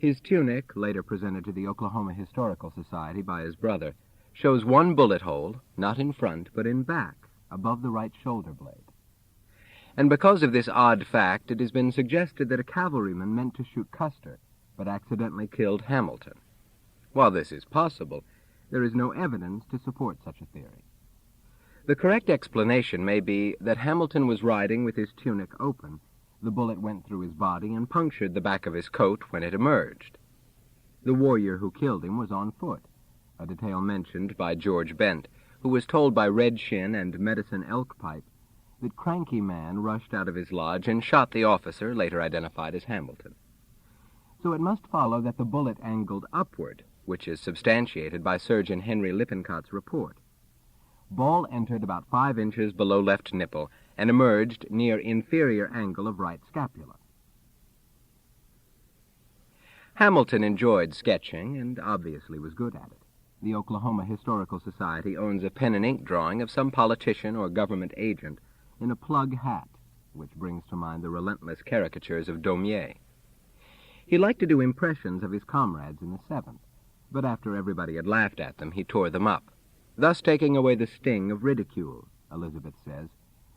His tunic, later presented to the Oklahoma Historical Society by his brother, shows one bullet hole, not in front, but in back, above the right shoulder blade. And because of this odd fact, it has been suggested that a cavalryman meant to shoot Custer, but accidentally killed Hamilton. While this is possible, there is no evidence to support such a theory. The correct explanation may be that Hamilton was riding with his tunic open. The bullet went through his body and punctured the back of his coat when it emerged. The warrior who killed him was on foot, a detail mentioned by George Bent, who was told by Red Shin and Medicine Elk Pipe that Cranky Man rushed out of his lodge and shot the officer, later identified as Hamilton. So it must follow that the bullet angled upward, which is substantiated by Surgeon Henry Lippincot's report. Ball entered about 5 inches below left nipple and emerged near inferior angle of right scapula. Hamilton enjoyed sketching and obviously was good at it. The Oklahoma Historical Society owns a pen and ink drawing of some politician or government agent in a plug hat, which brings to mind the relentless caricatures of Daumier. He liked to do impressions of his comrades in the 7th, but after everybody had laughed at them, he tore them up, thus taking away the sting of ridicule, Elizabeth says,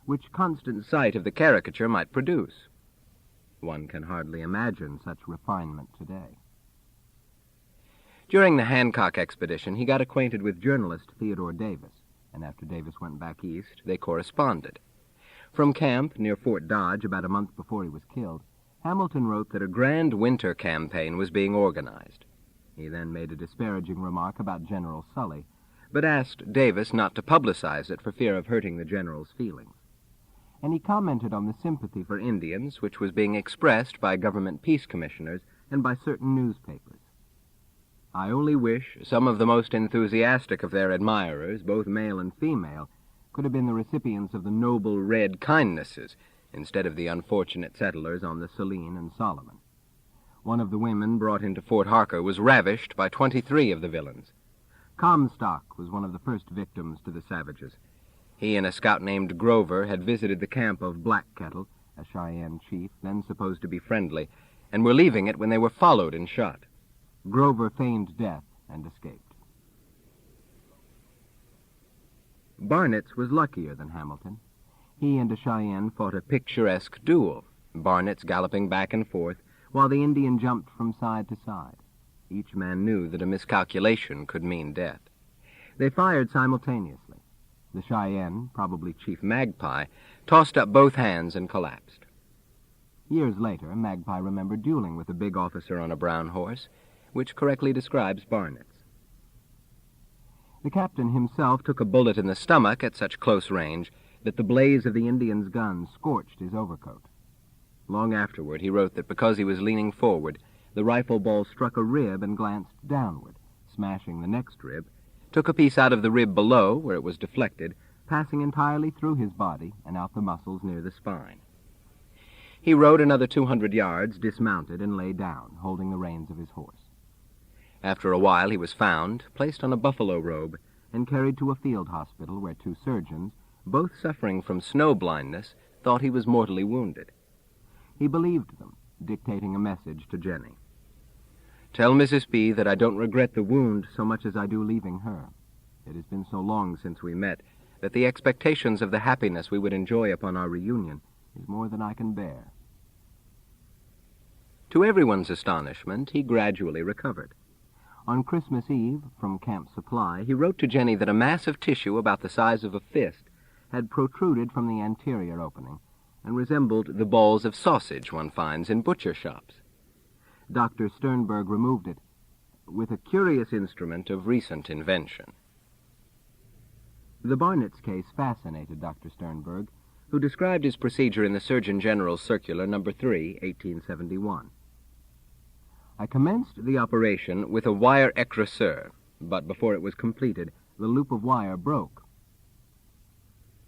which constant sight of the caricature might produce. One can hardly imagine such refinement today. During the Hancock expedition, he got acquainted with journalist Theodore Davis, and after Davis went back east, they corresponded. From camp near Fort Dodge, about a month before he was killed, Hamilton wrote that a grand winter campaign was being organized. He then made a disparaging remark about General Sully, but asked Davis not to publicize it for fear of hurting the general's feelings. And he commented on the sympathy for Indians which was being expressed by government peace commissioners and by certain newspapers. I only wish some of the most enthusiastic of their admirers, both male and female, could have been the recipients of the noble red kindnesses instead of the unfortunate settlers on the Saline and Solomon. One of the women brought into Fort Harker was ravished by 23 of the villains. Comstock was one of the first victims to the savages. He and a scout named Grover had visited the camp of Black Kettle, a Cheyenne chief, then supposed to be friendly, and were leaving it when they were followed and shot. Grover feigned death and escaped. Barnett's was luckier than Hamilton. He and a Cheyenne fought a picturesque duel, Barnett's galloping back and forth, while the Indian jumped from side to side. Each man knew that a miscalculation could mean death. They fired simultaneously. The Cheyenne, probably Chief Magpie, tossed up both hands and collapsed. Years later, Magpie remembered dueling with a big officer on a brown horse, which correctly describes Barnett's. The captain himself took a bullet in the stomach at such close range that the blaze of the Indian's gun scorched his overcoat. Long afterward, he wrote that because he was leaning forward, the rifle ball struck a rib and glanced downward, smashing the next rib, took a piece out of the rib below, where it was deflected, passing entirely through his body and out the muscles near the spine. He rode another 200 yards, dismounted, and lay down, holding the reins of his horse. After a while he was found, placed on a buffalo robe, and carried to a field hospital where 2 surgeons, both suffering from snow blindness, thought he was mortally wounded. He believed them, dictating a message to Jenny. "Tell Mrs. B. that I don't regret the wound so much as I do leaving her. It has been so long since we met that the expectations of the happiness we would enjoy upon our reunion is more than I can bear." To everyone's astonishment, he gradually recovered. On Christmas Eve, from Camp Supply, he wrote to Jenny that a mass of tissue about the size of a fist had protruded from the anterior opening and resembled the balls of sausage one finds in butcher shops. Dr. Sternberg removed it with a curious instrument of recent invention. The Barnett's case fascinated Dr. Sternberg, who described his procedure in the Surgeon General's Circular No. 3, 1871. "I commenced the operation with a wire écraseur, but before it was completed, the loop of wire broke."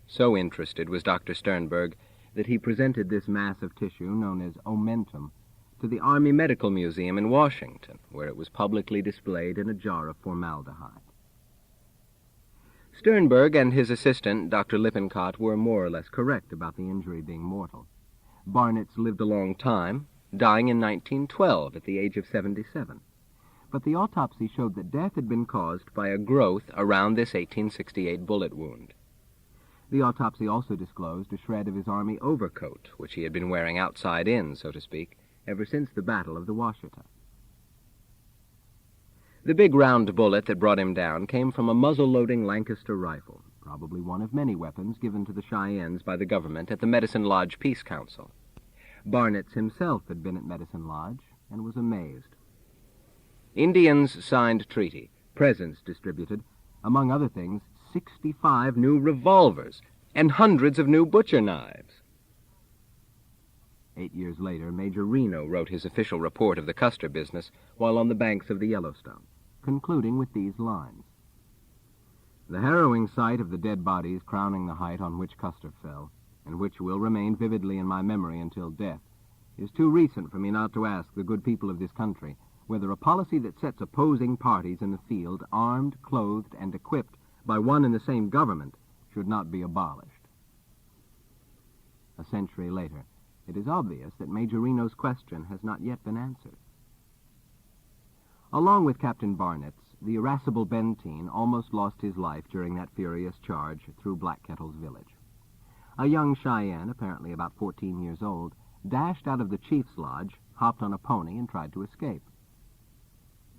So interested was Dr. Sternberg that he presented this mass of tissue, known as omentum, to the Army Medical Museum in Washington, where it was publicly displayed in a jar of formaldehyde. Sternberg and his assistant, Dr. Lippincott, were more or less correct about the injury being mortal. Barnett's lived a long time, dying in 1912 at the age of 77. But the autopsy showed that death had been caused by a growth around this 1868 bullet wound. The autopsy also disclosed a shred of his Army overcoat, which he had been wearing outside in, so to speak, ever since the Battle of the Washita. The big round bullet that brought him down came from a muzzle-loading Lancaster rifle, probably one of many weapons given to the Cheyennes by the government at the Medicine Lodge Peace Council. Barnitz himself had been at Medicine Lodge and was amazed. Indians signed treaty, presents distributed, among other things, 65 new revolvers and hundreds of new butcher knives. 8 years later, Major Reno wrote his official report of the Custer business while on the banks of the Yellowstone, concluding with these lines. The harrowing sight of the dead bodies crowning the height on which Custer fell, and which will remain vividly in my memory until death, is too recent for me not to ask the good people of this country whether a policy that sets opposing parties in the field, armed, clothed, and equipped by one and the same government, should not be abolished. A century later, it is obvious that Major Reno's question has not yet been answered. Along with Captain Barnitz, the irascible Benteen almost lost his life during that furious charge through Black Kettle's village. A young Cheyenne, apparently about 14 years old, dashed out of the chief's lodge, hopped on a pony, and tried to escape.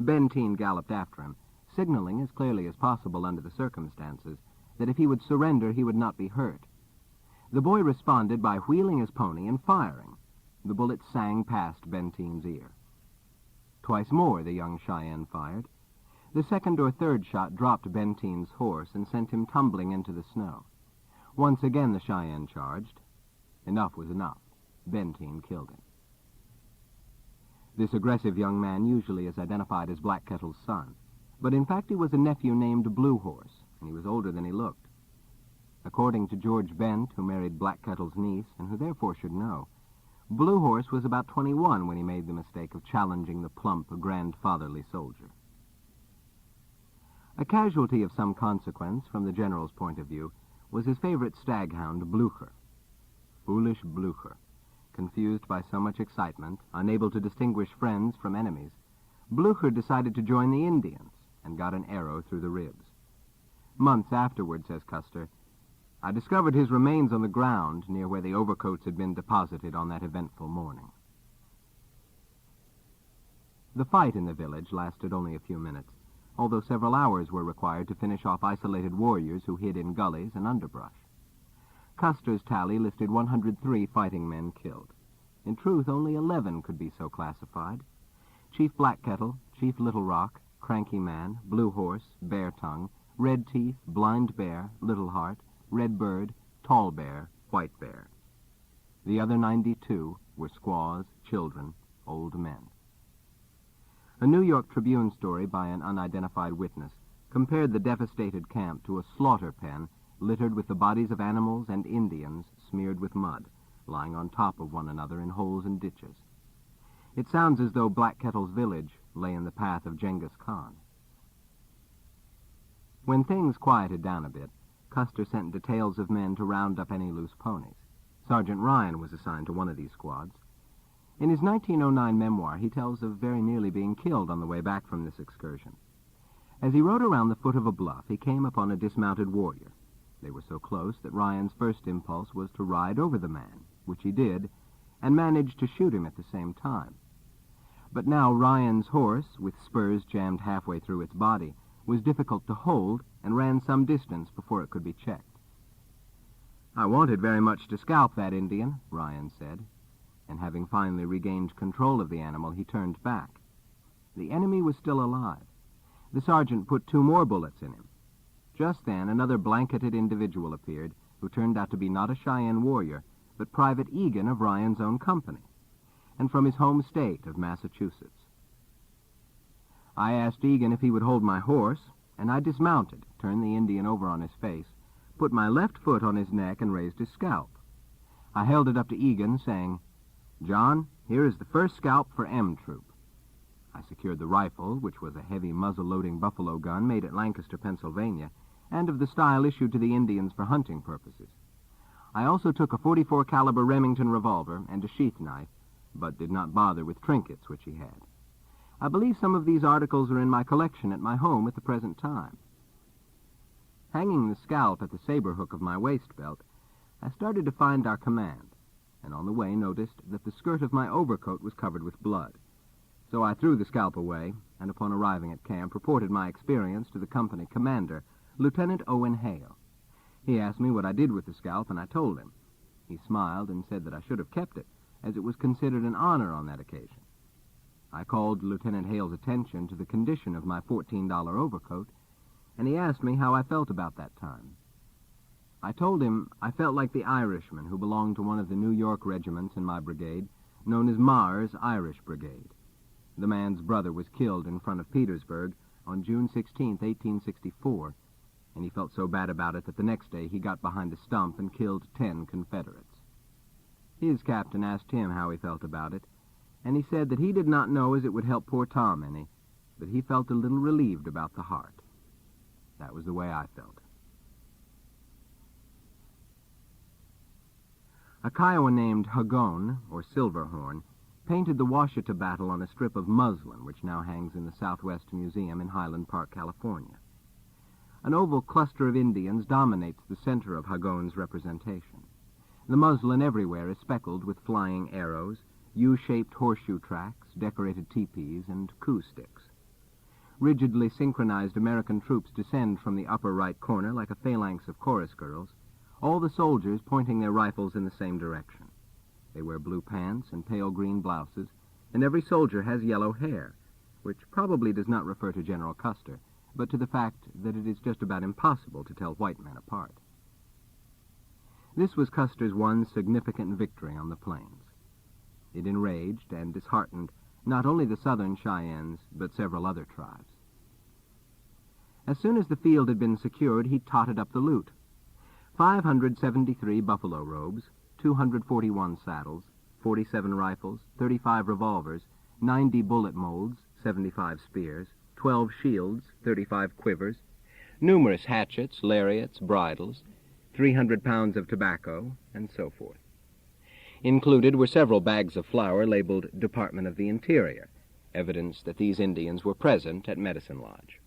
Benteen galloped after him, signaling as clearly as possible under the circumstances that if he would surrender, he would not be hurt. The boy responded by wheeling his pony and firing. The bullet sang past Benteen's ear. Twice more the young Cheyenne fired. The second or third shot dropped Benteen's horse and sent him tumbling into the snow. Once again the Cheyenne charged. Enough was enough. Benteen killed him. This aggressive young man usually is identified as Black Kettle's son, but in fact he was a nephew named Blue Horse, and he was older than he looked. According to George Bent, who married Black Kettle's niece, and who therefore should know, Blue Horse was about 21 when he made the mistake of challenging the plump, grandfatherly soldier. A casualty of some consequence, from the general's point of view, was his favorite staghound, Blucher. Foolish Blucher. Confused by so much excitement, unable to distinguish friends from enemies, Blucher decided to join the Indians and got an arrow through the ribs. Months afterward, says Custer, I discovered his remains on the ground near where the overcoats had been deposited on that eventful morning. The fight in the village lasted only a few minutes, although several hours were required to finish off isolated warriors who hid in gullies and underbrush. Custer's tally listed 103 fighting men killed. In truth, only 11 could be so classified. Chief Black Kettle, Chief Little Rock, Cranky Man, Blue Horse, Bear Tongue, Red Teeth, Blind Bear, Little Heart, Red Bird, Tall Bear, White Bear. The other 92 were squaws, children, old men. A New York Tribune story by an unidentified witness compared the devastated camp to a slaughter pen littered with the bodies of animals and Indians smeared with mud, lying on top of one another in holes and ditches. It sounds as though Black Kettle's village lay in the path of Genghis Khan. When things quieted down a bit, Custer sent details of men to round up any loose ponies. Sergeant Ryan was assigned to one of these squads. In his 1909 memoir, he tells of very nearly being killed on the way back from this excursion. As he rode around the foot of a bluff, he came upon a dismounted warrior. They were so close that Ryan's first impulse was to ride over the man, which he did, and managed to shoot him at the same time. But now Ryan's horse, with spurs jammed halfway through its body, was difficult to hold and ran some distance before it could be checked. I wanted very much to scalp that Indian, Ryan said, and having finally regained control of the animal, he turned back. The enemy was still alive. The sergeant put 2 more bullets in him. Just then, another blanketed individual appeared, who turned out to be not a Cheyenne warrior, but Private Egan of Ryan's own company, and from his home state of Massachusetts. I asked Egan if he would hold my horse, and I dismounted, turned the Indian over on his face, put my left foot on his neck, and raised his scalp. I held it up to Egan, saying, "John, here is the first scalp for M Troop." I secured the rifle, which was a heavy muzzle-loading buffalo gun made at Lancaster, Pennsylvania, and of the style issued to the Indians for hunting purposes. I also took a .44 caliber Remington revolver and a sheath knife, but did not bother with trinkets which he had. I believe some of these articles are in my collection at my home at the present time. Hanging the scalp at the saber hook of my waist belt, I started to find our command, and on the way noticed that the skirt of my overcoat was covered with blood. So I threw the scalp away, and upon arriving at camp, reported my experience to the company commander, Lieutenant Owen Hale. He asked me what I did with the scalp, and I told him. He smiled and said that I should have kept it, as it was considered an honor on that occasion. I called Lieutenant Hale's attention to the condition of my $14 overcoat, and he asked me how I felt about that time. I told him I felt like the Irishman who belonged to one of the New York regiments in my brigade, known as Mars Irish Brigade. The man's brother was killed in front of Petersburg on June 16, 1864, and he felt so bad about it that the next day he got behind a stump and killed 10 Confederates. His captain asked him how he felt about it, and he said that he did not know as it would help poor Tom any, but he felt a little relieved about the heart. That was the way I felt. A Kiowa named Hagon, or Silverhorn, painted the Washita battle on a strip of muslin which now hangs in the Southwest Museum in Highland Park, California. An oval cluster of Indians dominates the center of Hagon's representation. The muslin everywhere is speckled with flying arrows, U-shaped horseshoe tracks, decorated teepees, and coup sticks. Rigidly synchronized American troops descend from the upper right corner like a phalanx of chorus girls, all the soldiers pointing their rifles in the same direction. They wear blue pants and pale green blouses, and every soldier has yellow hair, which probably does not refer to General Custer, but to the fact that it is just about impossible to tell white men apart. This was Custer's one significant victory on the plains. It enraged and disheartened not only the Southern Cheyennes, but several other tribes. As soon as the field had been secured, he totted up the loot. 573 buffalo robes, 241 saddles, 47 rifles, 35 revolvers, 90 bullet molds, 75 spears, 12 shields, 35 quivers, numerous hatchets, lariats, bridles, 300 pounds of tobacco, and so forth. Included were several bags of flour labeled Department of the Interior, evidence that these Indians were present at Medicine Lodge.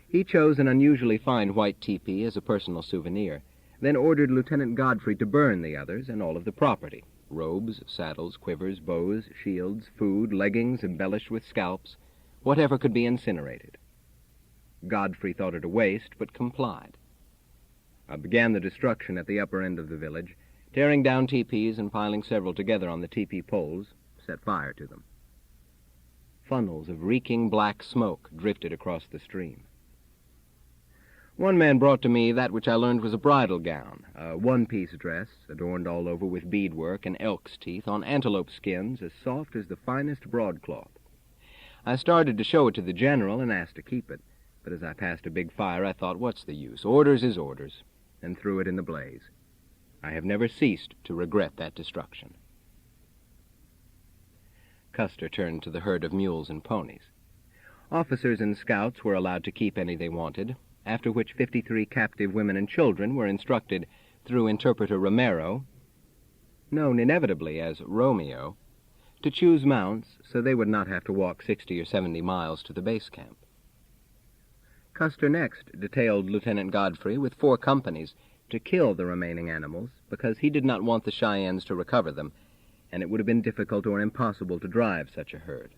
He chose an unusually fine white teepee as a personal souvenir, then ordered Lieutenant Godfrey to burn the others and all of the property, robes, saddles, quivers, bows, shields, food, leggings embellished with scalps, whatever could be incinerated. Godfrey thought it a waste, but complied. I began the destruction at the upper end of the village, tearing down teepees and piling several together on the teepee poles, set fire to them. Funnels of reeking black smoke drifted across the stream. One man brought to me that which I learned was a bridal gown, a one-piece dress adorned all over with beadwork and elk's teeth on antelope skins as soft as the finest broadcloth. I started to show it to the general and asked to keep it, but as I passed a big fire, I thought, what's the use? Orders is orders, and threw it in the blaze. I have never ceased to regret that destruction. Custer turned to the herd of mules and ponies. Officers and scouts were allowed to keep any they wanted, after which 53 captive women and children were instructed through interpreter Romero, known inevitably as Romeo, to choose mounts so they would not have to walk 60 or 70 miles to the base camp. Custer next detailed Lieutenant Godfrey with 4 companies to kill the remaining animals because he did not want the Cheyennes to recover them, and it would have been difficult or impossible to drive such a herd.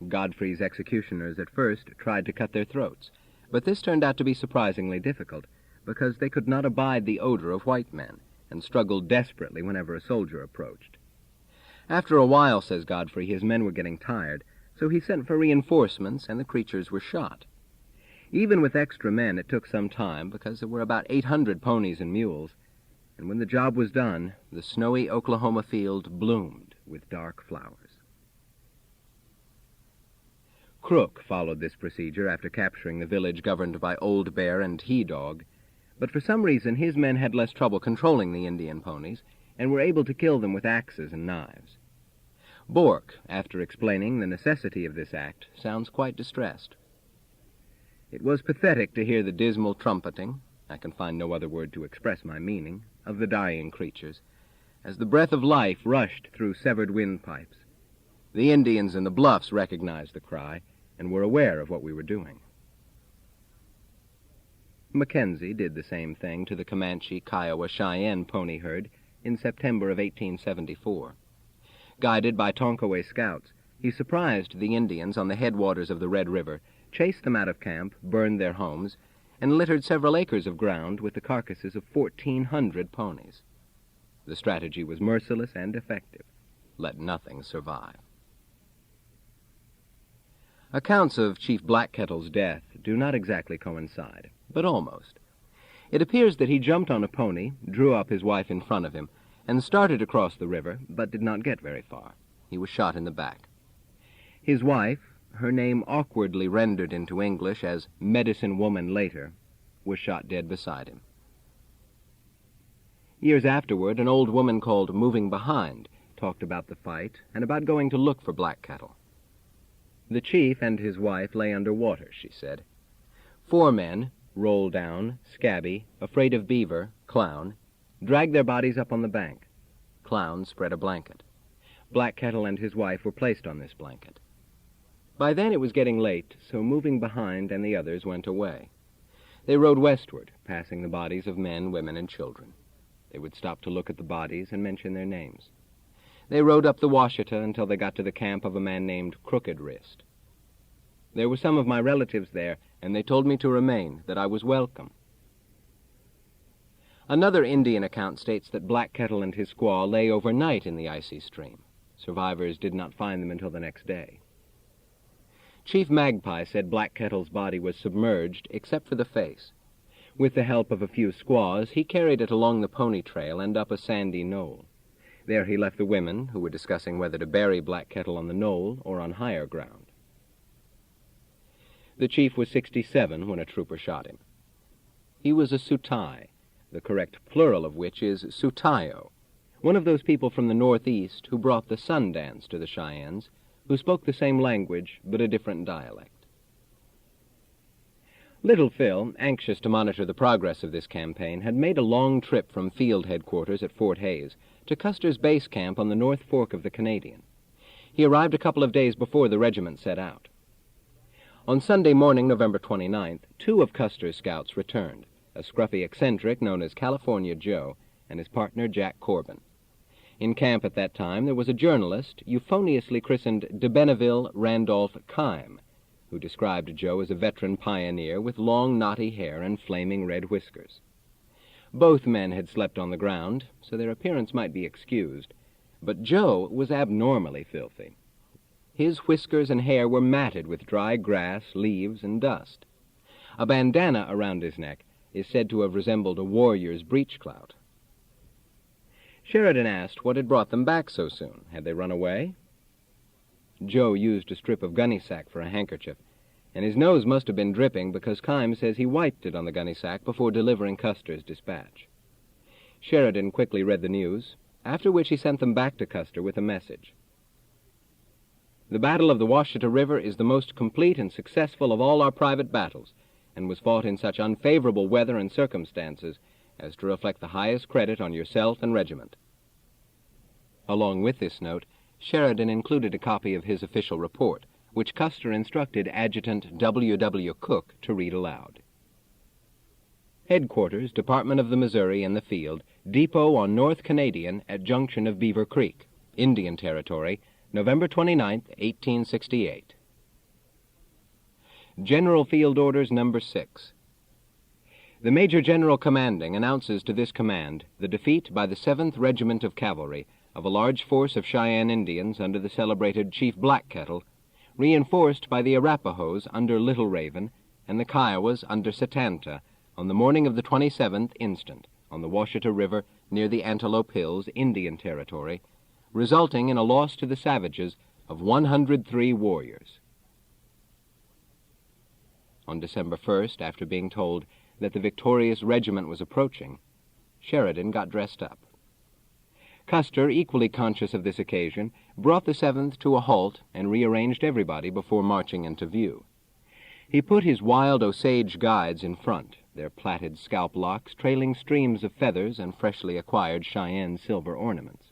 Godfrey's executioners at first tried to cut their throats, but this turned out to be surprisingly difficult because they could not abide the odor of white men and struggled desperately whenever a soldier approached. After a while, says Godfrey, his men were getting tired, so he sent for reinforcements and the creatures were shot. Even with extra men, it took some time because there were about 800 ponies and mules, and when the job was done, the snowy Oklahoma field bloomed with dark flowers. Crook followed this procedure after capturing the village governed by Old Bear and He-Dog, but for some reason his men had less trouble controlling the Indian ponies and were able to kill them with axes and knives. Bourke, after explaining the necessity of this act, sounds quite distressed. It was pathetic to hear the dismal trumpeting, I can find no other word to express my meaning, of the dying creatures, as the breath of life rushed through severed windpipes. The Indians in the bluffs recognized the cry and were aware of what we were doing. Mackenzie did the same thing to the Comanche, Kiowa, Cheyenne pony herd in September of 1874. Guided by Tonkaway scouts, he surprised the Indians on the headwaters of the Red River, chased them out of camp, burned their homes, and littered several acres of ground with the carcasses of 1,400 ponies. The strategy was merciless and effective. Let nothing survive. Accounts of Chief Blackkettle's death do not exactly coincide, but almost. It appears that he jumped on a pony, drew up his wife in front of him, and started across the river, but did not get very far. He was shot in the back. His wife, her name awkwardly rendered into English as Medicine Woman later, was shot dead beside him. Years afterward, an old woman called Moving Behind talked about the fight and about going to look for Blackkettle. The chief and his wife lay under water, she said. 4 men, Roll Down, Scabby, Afraid of Beaver, Clown, dragged their bodies up on the bank. Clown spread a blanket. Blackkettle and his wife were placed on this blanket. By then it was getting late, so Moving Behind and the others went away. They rode westward, passing the bodies of men, women, and children. They would stop to look at the bodies and mention their names. They rode up the Washita until they got to the camp of a man named Crooked Wrist. There were some of my relatives there, and they told me to remain, that I was welcome. Another Indian account states that Blackkettle and his squaw lay overnight in the icy stream. Survivors did not find them until the next day. Chief Magpie said Blackkettle's body was submerged, except for the face. With the help of a few squaws, he carried it along the pony trail and up a sandy knoll. There he left the women, who were discussing whether to bury Blackkettle on the knoll or on higher ground. The chief was 67 when a trooper shot him. He was a Sutai, the correct plural of which is Sutayo, one of those people from the northeast who brought the sun dance to the Cheyennes, who spoke the same language but a different dialect. Little Phil, anxious to monitor the progress of this campaign, had made a long trip from field headquarters at Fort Hays to Custer's base camp on the North Fork of the Canadian. He arrived a couple of days before the regiment set out. On Sunday morning, November 29th, 2 of Custer's scouts returned, a scruffy eccentric known as California Joe and his partner Jack Corbin. In camp at that time there was a journalist, euphoniously christened de Benneville Randolph Kime, who described Joe as a veteran pioneer with long knotty hair and flaming red whiskers. Both men had slept on the ground, so their appearance might be excused, but Joe was abnormally filthy. His whiskers and hair were matted with dry grass, leaves, and dust. A bandana around his neck is said to have resembled a warrior's breechclout. Sheridan asked what had brought them back so soon. Had they run away? Joe used a strip of gunny sack for a handkerchief, and his nose must have been dripping because Kime says he wiped it on the gunny sack before delivering Custer's dispatch. Sheridan quickly read the news, after which he sent them back to Custer with a message. The Battle of the Washita River is the most complete and successful of all our private battles, and was fought in such unfavorable weather and circumstances as to reflect the highest credit on yourself and regiment. Along with this note, Sheridan included a copy of his official report, which Custer instructed Adjutant W. W. Cook to read aloud. Headquarters, Department of the Missouri in the field, depot on North Canadian at junction of Beaver Creek, Indian Territory, November 29, 1868. General Field Orders Number 6. The Major General commanding announces to this command the defeat by the 7th Regiment of Cavalry of a large force of Cheyenne Indians under the celebrated Chief Blackkettle, reinforced by the Arapahoes under Little Raven and the Kiowas under Setanta on the morning of the 27th instant on the Washita River near the Antelope Hills, Indian Territory, resulting in a loss to the savages of 103 warriors. On December 1st, after being told that the victorious regiment was approaching, Sheridan got dressed up. Custer, equally conscious of this occasion, brought the 7th to a halt and rearranged everybody before marching into view. He put his wild Osage guides in front, their plaited scalp locks trailing streams of feathers and freshly acquired Cheyenne silver ornaments.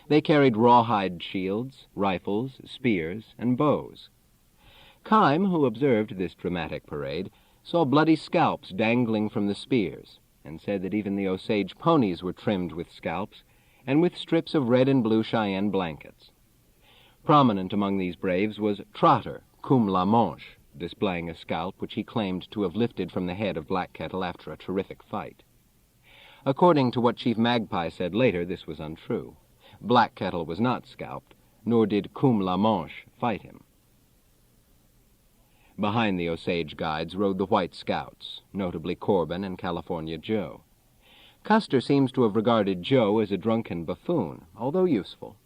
They carried rawhide shields, rifles, spears, and bows. Kime, who observed this dramatic parade, saw bloody scalps dangling from the spears, and said that even the Osage ponies were trimmed with scalps, and with strips of red and blue Cheyenne blankets. Prominent among these braves was Trotter, cum la manche, displaying a scalp which he claimed to have lifted from the head of Black Kettle after a terrific fight. According to what Chief Magpie said later, this was untrue. Black Kettle was not scalped, nor did cum la manche fight him. Behind the Osage guides rode the white scouts, notably Corbin and California Joe. Custer seems to have regarded Joe as a drunken buffoon, although useful.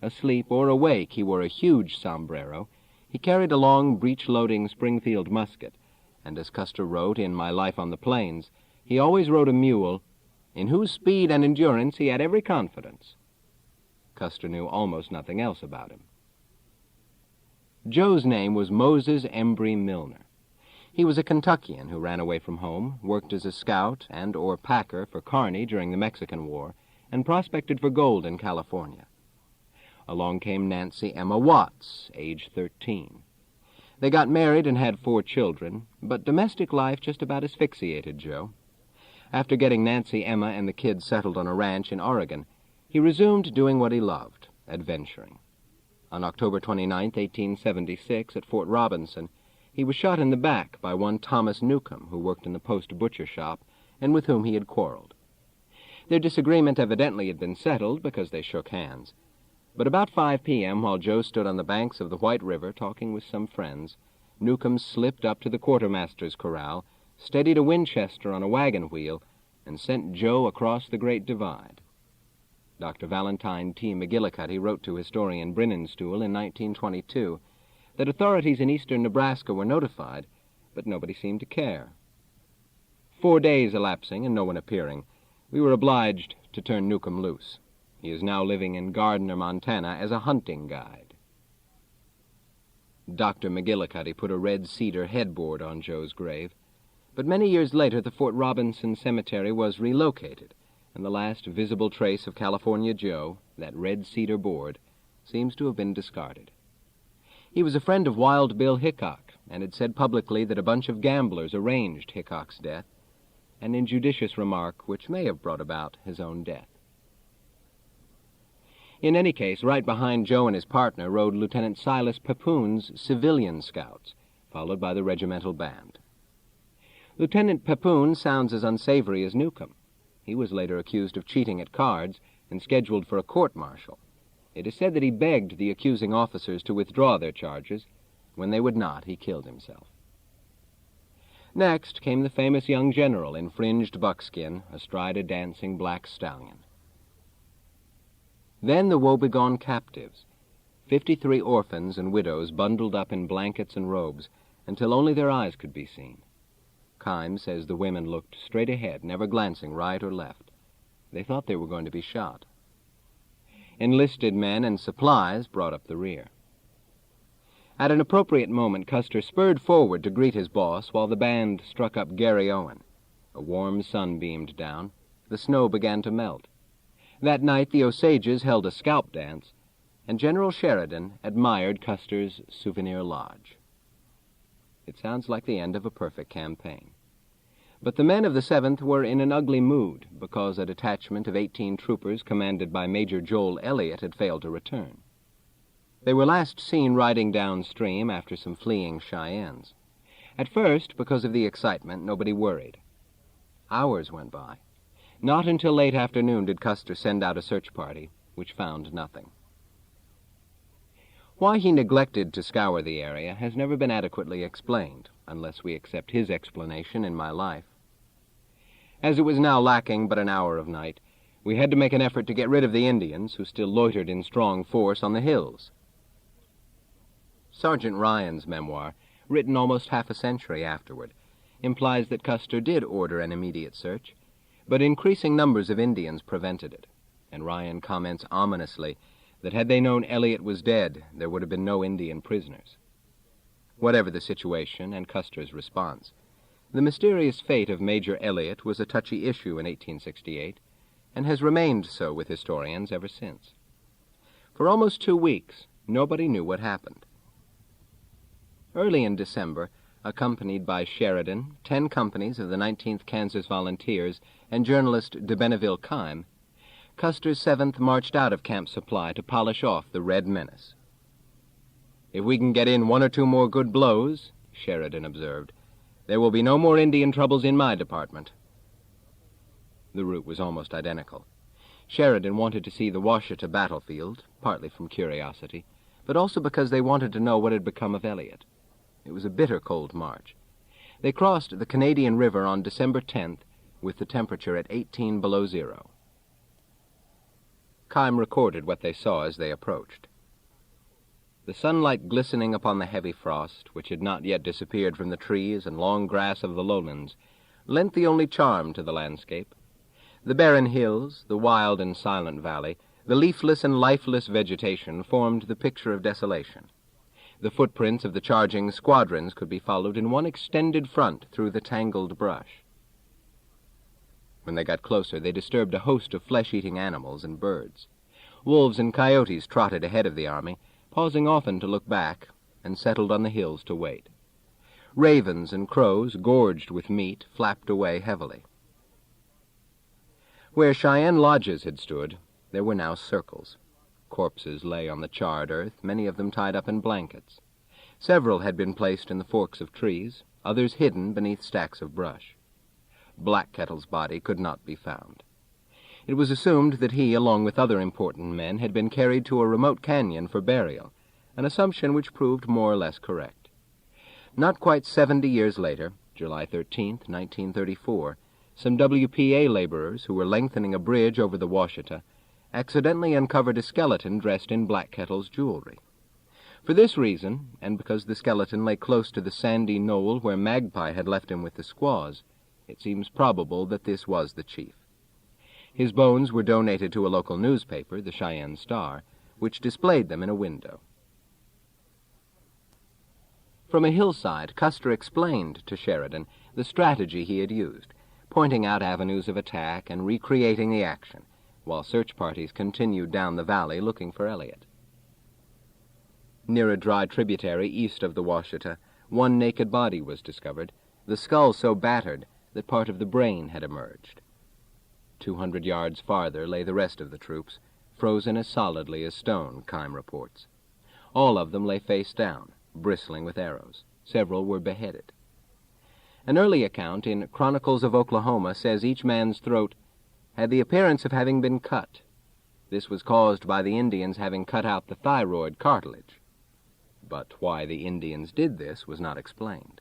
Asleep or awake, he wore a huge sombrero. He carried a long, breech-loading Springfield musket, and as Custer wrote in My Life on the Plains, he always rode a mule in whose speed and endurance he had every confidence. Custer knew almost nothing else about him. Joe's name was Moses Embry Milner. He was a Kentuckian who ran away from home, worked as a scout and or packer for Kearny during the Mexican War, and prospected for gold in California. Along came Nancy Emma Watts, age 13. They got married and had 4 children, but domestic life just about asphyxiated Joe. After getting Nancy Emma and the kids settled on a ranch in Oregon, he resumed doing what he loved, adventuring. On October 29, 1876, at Fort Robinson, he was shot in the back by one Thomas Newcomb, who worked in the post butcher shop, and with whom he had quarreled. Their disagreement evidently had been settled because they shook hands. But about 5 p.m., while Joe stood on the banks of the White River talking with some friends, Newcomb slipped up to the quartermaster's corral, steadied a Winchester on a wagon wheel, and sent Joe across the Great Divide. Dr. Valentine T. McGillicuddy wrote to historian Brinnenstuhl in 1922 that authorities in eastern Nebraska were notified, but nobody seemed to care. 4 days elapsing and no one appearing, we were obliged to turn Newcomb loose. He is now living in Gardner, Montana, as a hunting guide. Dr. McGillicuddy put a red cedar headboard on Joe's grave, but many years later the Fort Robinson Cemetery was relocated, and the last visible trace of California Joe, that red cedar board, seems to have been discarded. He was a friend of Wild Bill Hickok, and had said publicly that a bunch of gamblers arranged Hickok's death, an injudicious remark which may have brought about his own death. In any case, right behind Joe and his partner rode Lieutenant Silas Pepoon's civilian scouts, followed by the regimental band. Lieutenant Pepoon sounds as unsavory as Newcomb. He was later accused of cheating at cards and scheduled for a court-martial. It is said that he begged the accusing officers to withdraw their charges. When they would not, he killed himself. Next came the famous young general in fringed buckskin, astride a dancing black stallion. Then the woebegone captives, 53 orphans and widows bundled up in blankets and robes until only their eyes could be seen. Kime says the women looked straight ahead, never glancing right or left. They thought they were going to be shot. Enlisted men and supplies brought up the rear. At an appropriate moment, Custer spurred forward to greet his boss while the band struck up Gary Owen. A warm sun beamed down. The snow began to melt. That night the Osages held a scalp dance, and General Sheridan admired Custer's souvenir lodge. It sounds like the end of a perfect campaign. But the men of the 7th were in an ugly mood because a detachment of 18 troopers commanded by Major Joel Elliott had failed to return. They were last seen riding downstream after some fleeing Cheyennes. At first, because of the excitement, nobody worried. Hours went by. Not until late afternoon did Custer send out a search party, which found nothing. Why he neglected to scour the area has never been adequately explained, unless we accept his explanation in My Life. As it was now lacking but an hour of night, we had to make an effort to get rid of the Indians who still loitered in strong force on the hills. Sergeant Ryan's memoir, written almost half a century afterward, implies that Custer did order an immediate search, but increasing numbers of Indians prevented it, and Ryan comments ominously that had they known Elliott was dead, there would have been no Indian prisoners. Whatever the situation and Custer's response, The mysterious fate of Major Elliott was a touchy issue in 1868, and has remained so with historians ever since. For almost 2 weeks, nobody knew what happened. Early in December, accompanied by Sheridan, 10 companies of the 19th Kansas Volunteers, and journalist de Benneville Keim, Custer's 7th marched out of Camp Supply to polish off the Red Menace. "If we can get in 1 or 2 more good blows," Sheridan observed, "there will be no more Indian troubles in my department." The route was almost identical. Sheridan wanted to see the Washita battlefield, partly from curiosity, but also because they wanted to know what had become of Elliott. It was a bitter cold march. They crossed the Canadian River on December 10th, with the temperature at 18 below zero. Keim recorded what they saw as they approached. The sunlight glistening upon the heavy frost, which had not yet disappeared from the trees and long grass of the lowlands, lent the only charm to the landscape. The barren hills, the wild and silent valley, the leafless and lifeless vegetation formed the picture of desolation. The footprints of the charging squadrons could be followed in one extended front through the tangled brush. When they got closer, they disturbed a host of flesh-eating animals and birds. Wolves and coyotes trotted ahead of the army, pausing often to look back, and settled on the hills to wait. Ravens and crows, gorged with meat, flapped away heavily. Where Cheyenne lodges had stood, there were now circles. Corpses lay on the charred earth, many of them tied up in blankets. Several had been placed in the forks of trees, others hidden beneath stacks of brush. Blackkettle's body could not be found. It was assumed that he, along with other important men, had been carried to a remote canyon for burial, an assumption which proved more or less correct. Not quite 70 years later, July 13th, 1934, some WPA laborers who were lengthening a bridge over the Washita accidentally uncovered a skeleton dressed in Blackkettle's jewelry. For this reason, and because the skeleton lay close to the sandy knoll where Magpie had left him with the squaws, it seems probable that this was the chief. His bones were donated to a local newspaper, the Cheyenne Star, which displayed them in a window. From a hillside, Custer explained to Sheridan the strategy he had used, pointing out avenues of attack and recreating the action, while search parties continued down the valley looking for Elliott. Near a dry tributary east of the Washita, one naked body was discovered, the skull so battered that part of the brain had emerged. 200 yards farther lay the rest of the troops, frozen as solidly as stone, Keim reports. All of them lay face down, bristling with arrows. Several were beheaded. An early account in Chronicles of Oklahoma says each man's throat had the appearance of having been cut. This was caused by the Indians having cut out the thyroid cartilage. But why the Indians did this was not explained.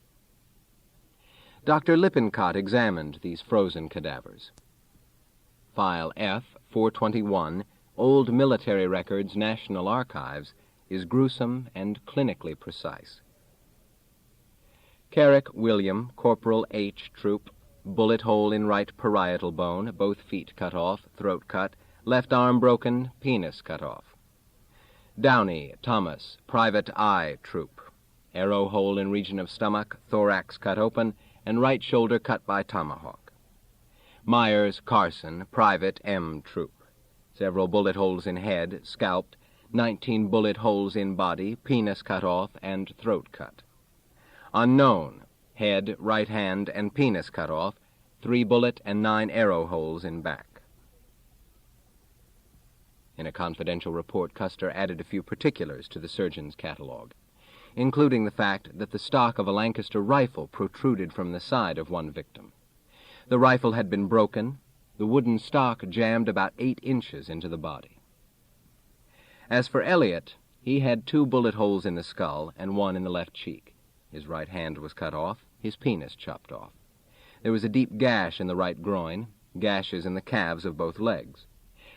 Dr. Lippincott examined these frozen cadavers. File F-421, Old Military Records, National Archives, is gruesome and clinically precise. Carrick William, Corporal H. Troop, bullet hole in right parietal bone, both feet cut off, throat cut, left arm broken, penis cut off. Downey Thomas, Private I. Troop, arrow hole in region of stomach, thorax cut open, and right shoulder cut by tomahawk. Myers Carson, Private M. Troop, several bullet holes in head, scalped, 19 bullet holes in body, penis cut off, and throat cut. Unknown, head, right hand, and penis cut off, 3 bullet and 9 arrow holes in back. In a confidential report, Custer added a few particulars to the surgeon's catalog, including the fact that the stock of a Lancaster rifle protruded from the side of one victim. The rifle had been broken, the wooden stock jammed about 8 inches into the body. As for Elliott, he had 2 bullet holes in the skull and 1 in the left cheek. His right hand was cut off, his penis chopped off. There was a deep gash in the right groin, gashes in the calves of both legs.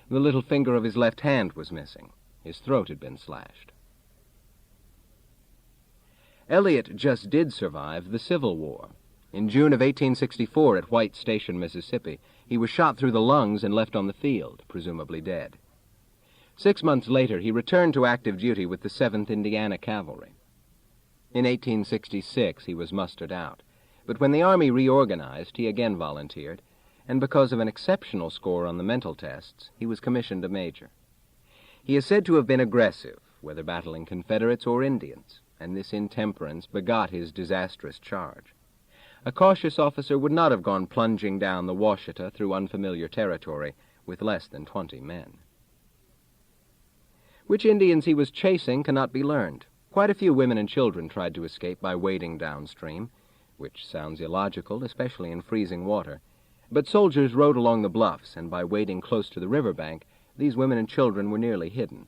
The little finger of his left hand was missing. His throat had been slashed. Elliott just did survive the Civil War. In June of 1864 at White Station, Mississippi, he was shot through the lungs and left on the field, presumably dead. 6 months later, he returned to active duty with the 7th Indiana Cavalry. In 1866, he was mustered out. But when the Army reorganized, he again volunteered, and because of an exceptional score on the mental tests, he was commissioned a major. He is said to have been aggressive, whether battling Confederates or Indians, and this intemperance begot his disastrous charge. A cautious officer would not have gone plunging down the Washita through unfamiliar territory with less than 20 men. Which Indians he was chasing cannot be learned. Quite a few women and children tried to escape by wading downstream, which sounds illogical, especially in freezing water. But soldiers rode along the bluffs, and by wading close to the riverbank, these women and children were nearly hidden.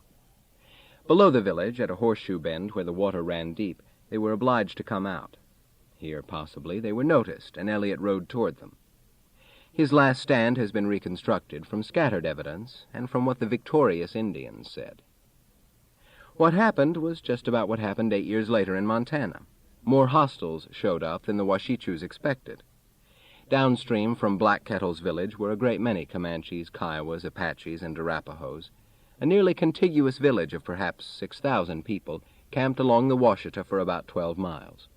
Below the village, at a horseshoe bend where the water ran deep, they were obliged to come out. Here, possibly, they were noticed, and Elliot rode toward them. His last stand has been reconstructed from scattered evidence and from what the victorious Indians said. What happened was just about what happened 8 years later in Montana. More hostiles showed up than the Washichus expected. Downstream from Black Kettle's village were a great many Comanches, Kiowas, Apaches, and Arapahoes. A nearly contiguous village of perhaps 6,000 people camped along the Washita for about 12 miles.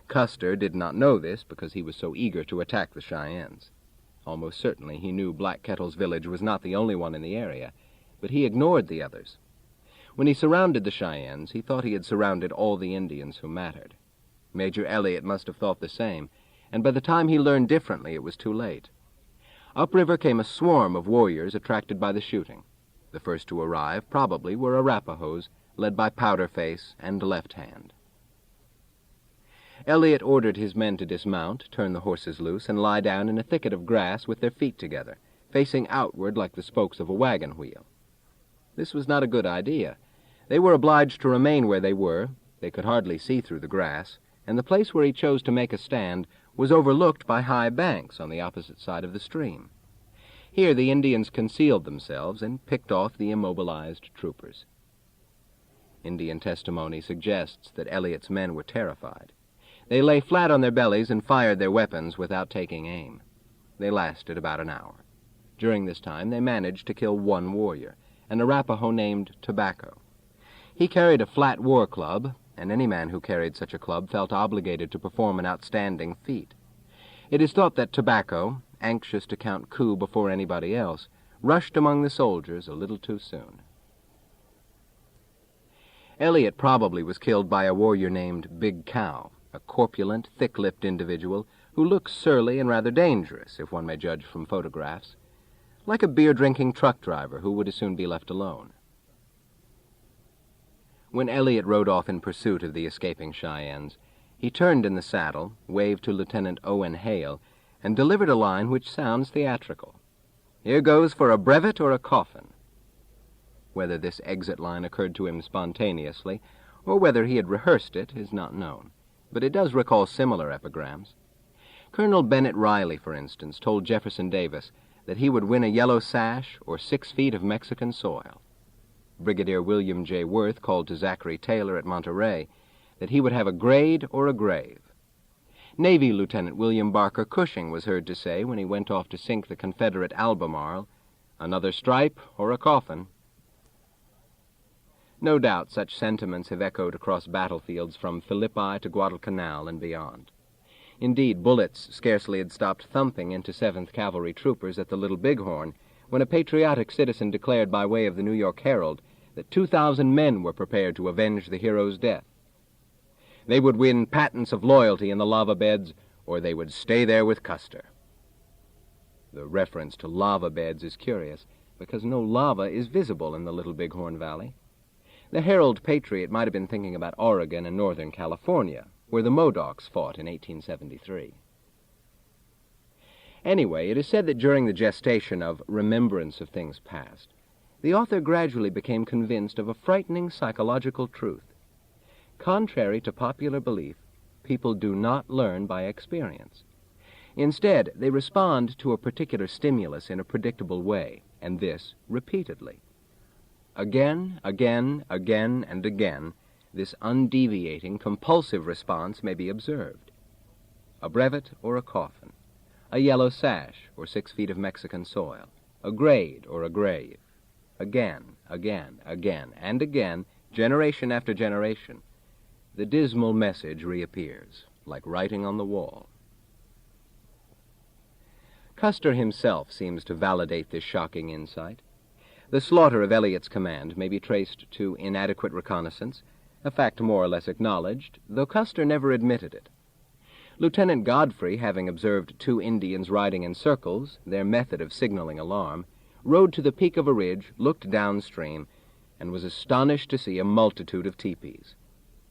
Custer did not know this because he was so eager to attack the Cheyennes. Almost certainly he knew Black Kettle's village was not the only one in the area, but he ignored the others. When he surrounded the Cheyennes, he thought he had surrounded all the Indians who mattered. Major Elliott must have thought the same, and by the time he learned differently, it was too late. Upriver came a swarm of warriors attracted by the shooting. The first to arrive probably were Arapahoes, led by Powder Face and Left Hand. Elliott ordered his men to dismount, turn the horses loose, and lie down in a thicket of grass with their feet together, facing outward like the spokes of a wagon wheel. This was not a good idea. They were obliged to remain where they were. They could hardly see through the grass, and the place where he chose to make a stand was overlooked by high banks on the opposite side of the stream. Here the Indians concealed themselves and picked off the immobilized troopers. Indian testimony suggests that Elliott's men were terrified. They lay flat on their bellies and fired their weapons without taking aim. They lasted about an hour. During this time they managed to kill one warrior, an Arapaho named Tobacco. He carried a flat war club, and any man who carried such a club felt obligated to perform an outstanding feat. It is thought that Tobacco, anxious to count coup before anybody else, rushed among the soldiers a little too soon. Elliott probably was killed by a warrior named Big Cow, a corpulent, thick-lipped individual who looked surly and rather dangerous, if one may judge from photographs, like a beer-drinking truck driver who would as soon be left alone. When Elliott rode off in pursuit of the escaping Cheyennes, he turned in the saddle, waved to Lieutenant Owen Hale, and delivered a line which sounds theatrical. "Here goes for a brevet or a coffin." Whether this exit line occurred to him spontaneously, or whether he had rehearsed it, is not known, but it does recall similar epigrams. Colonel Bennett Riley, for instance, told Jefferson Davis that he would win a yellow sash or 6 feet of Mexican soil. Brigadier William J. Worth called to Zachary Taylor at Monterey that he would have a grade or a grave. Navy Lieutenant William Barker Cushing was heard to say when he went off to sink the Confederate Albemarle, "Another stripe or a coffin." No doubt such sentiments have echoed across battlefields from Philippi to Guadalcanal and beyond. Indeed, bullets scarcely had stopped thumping into 7th Cavalry troopers at the Little Bighorn when a patriotic citizen declared by way of the New York Herald that 2,000 men were prepared to avenge the hero's death. They would win patents of loyalty in the lava beds, or they would stay there with Custer. The reference to lava beds is curious, because no lava is visible in the Little Bighorn Valley. The Herald Patriot might have been thinking about Oregon and Northern California, where the Modocs fought in 1873. Anyway, it is said that during the gestation of Remembrance of Things Past, the author gradually became convinced of a frightening psychological truth. Contrary to popular belief, people do not learn by experience. Instead, they respond to a particular stimulus in a predictable way, and this repeatedly. Again, and again, this undeviating, compulsive response may be observed. A brevet or a coffin, a yellow sash or 6 feet of Mexican soil, a grade or a grave. Again, and again, generation after generation, the dismal message reappears, like writing on the wall. Custer himself seems to validate this shocking insight. The slaughter of Elliott's command may be traced to inadequate reconnaissance, a fact more or less acknowledged, though Custer never admitted it. Lieutenant Godfrey, having observed 2 Indians riding in circles, their method of signaling alarm, rode to the peak of a ridge, looked downstream, and was astonished to see a multitude of teepees.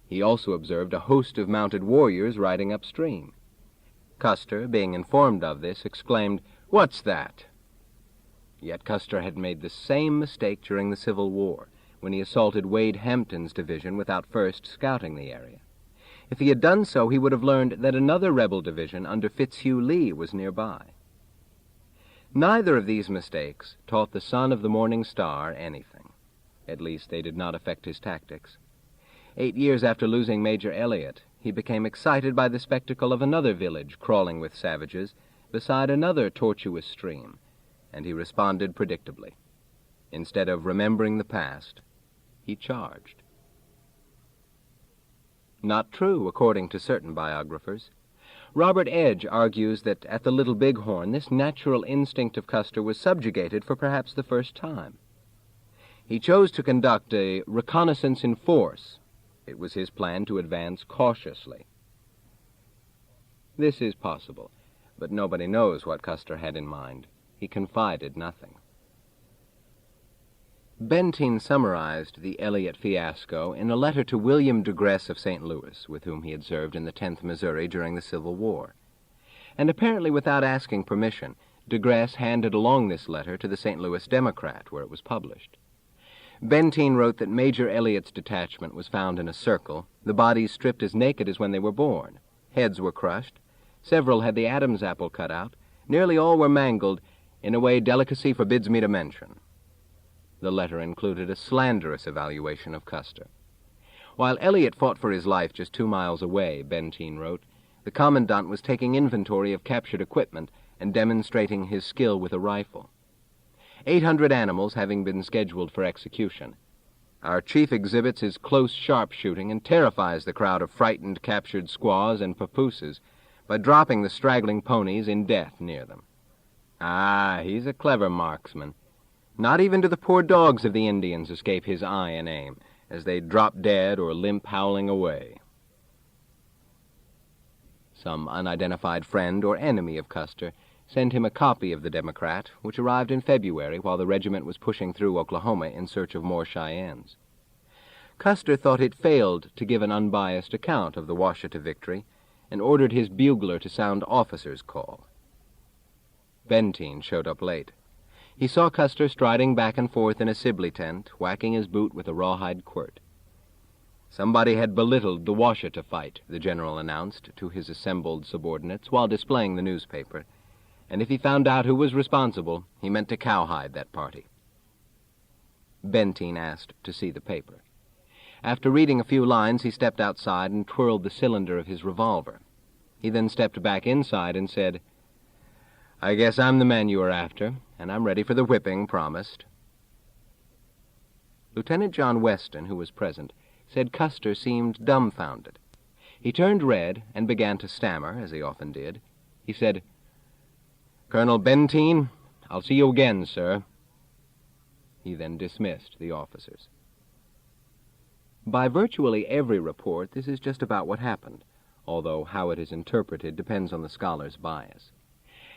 He also observed a host of mounted warriors riding upstream. Custer, being informed of this, exclaimed, "What's that?" Yet Custer had made the same mistake during the Civil War, when he assaulted Wade Hampton's division without first scouting the area. If he had done so, he would have learned that another rebel division under Fitzhugh Lee was nearby. Neither of these mistakes taught the son of the Morning Star anything. At least they did not affect his tactics. 8 years after losing Major Elliott, he became excited by the spectacle of another village crawling with savages beside another tortuous stream, and he responded predictably. Instead of remembering the past, he charged. Not true, according to certain biographers. Robert Edge argues that at the Little Bighorn, this natural instinct of Custer was subjugated for perhaps the first time. He chose to conduct a reconnaissance in force. It was his plan to advance cautiously. This is possible, but nobody knows what Custer had in mind. He confided nothing. Benteen summarized the Elliott fiasco in a letter to William DeGrasse of St. Louis, with whom he had served in the 10th Missouri during the Civil War. And apparently without asking permission, DeGrasse handed along this letter to the St. Louis Democrat, where it was published. Benteen wrote that Major Elliott's detachment was found in a circle, the bodies stripped as naked as when they were born. Heads were crushed. Several had the Adam's apple cut out. Nearly all were mangled in a way delicacy forbids me to mention. The letter included a slanderous evaluation of Custer. While Elliott fought for his life just 2 miles away, Benteen wrote, the commandant was taking inventory of captured equipment and demonstrating his skill with a rifle. 800 animals having been scheduled for execution. Our chief exhibits his close sharpshooting and terrifies the crowd of frightened captured squaws and papooses by dropping the straggling ponies in death near them. Ah, he's a clever marksman. Not even to the poor dogs of the Indians escape his eye and aim, as they drop dead or limp howling away. Some unidentified friend or enemy of Custer sent him a copy of the Democrat, which arrived in February while the regiment was pushing through Oklahoma in search of more Cheyennes. Custer thought it failed to give an unbiased account of the Washita victory and ordered his bugler to sound officer's call. Benteen showed up late. He saw Custer striding back and forth in a Sibley tent, whacking his boot with a rawhide quirt. Somebody had belittled the Washita fight, the general announced to his assembled subordinates while displaying the newspaper, and if he found out who was responsible, he meant to cowhide that party. Benteen asked to see the paper. After reading a few lines, he stepped outside and twirled the cylinder of his revolver. He then stepped back inside and said, "I guess I'm the man you are after, and I'm ready for the whipping promised." Lieutenant John Weston, who was present, said Custer seemed dumbfounded. He turned red and began to stammer, as he often did. He said, "Colonel Benteen, I'll see you again, sir." He then dismissed the officers. By virtually every report, this is just about what happened, although how it is interpreted depends on the scholar's bias.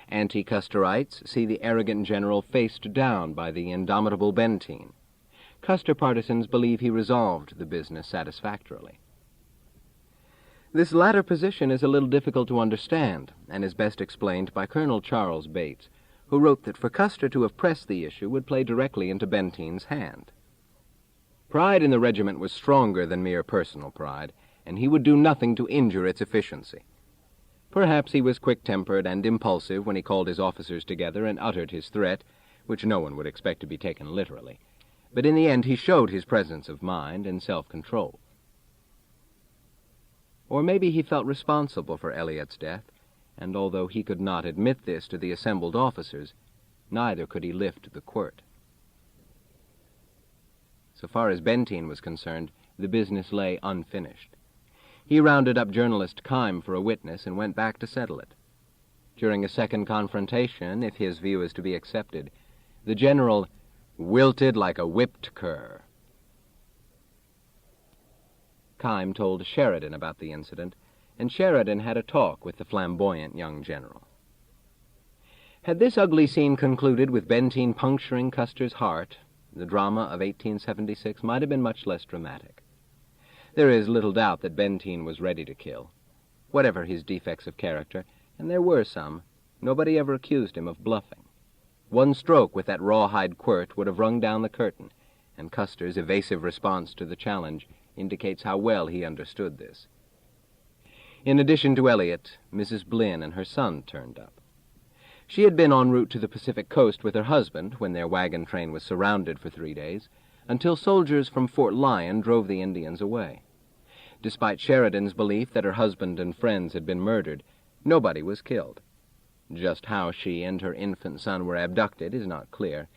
Anti-Custerites see the arrogant general faced down by the indomitable Benteen. Custer partisans believe he resolved the business satisfactorily. This latter position is a little difficult to understand, and is best explained by Colonel Charles Bates, who wrote that for Custer to have pressed the issue would play directly into Benteen's hand. Pride in the regiment was stronger than mere personal pride, and he would do nothing to injure its efficiency. Perhaps he was quick-tempered and impulsive when he called his officers together and uttered his threat, which no one would expect to be taken literally. But in the end he showed his presence of mind and self-control. Or maybe he felt responsible for Elliott's death, and although he could not admit this to the assembled officers, neither could he lift the quirt. So far as Benteen was concerned, the business lay unfinished. He rounded up journalist Kime for a witness and went back to settle it. During a second confrontation, if his view is to be accepted, the general wilted like a whipped cur. Keim told Sheridan about the incident, and Sheridan had a talk with the flamboyant young general. Had this ugly scene concluded with Benteen puncturing Custer's heart, the drama of 1876 might have been much less dramatic. There is little doubt that Benteen was ready to kill. Whatever his defects of character, and there were some, nobody ever accused him of bluffing. One stroke with that rawhide quirt would have rung down the curtain, and Custer's evasive response to the challenge indicates how well he understood this. In addition to Elliot, Mrs. Blinn and her son turned up. She had been en route to the Pacific coast with her husband when their wagon train was surrounded for 3 days, until soldiers from Fort Lyon drove the Indians away. Despite Sheridan's belief that her husband and friends had been murdered, nobody was killed. Just how she and her infant son were abducted is not clear,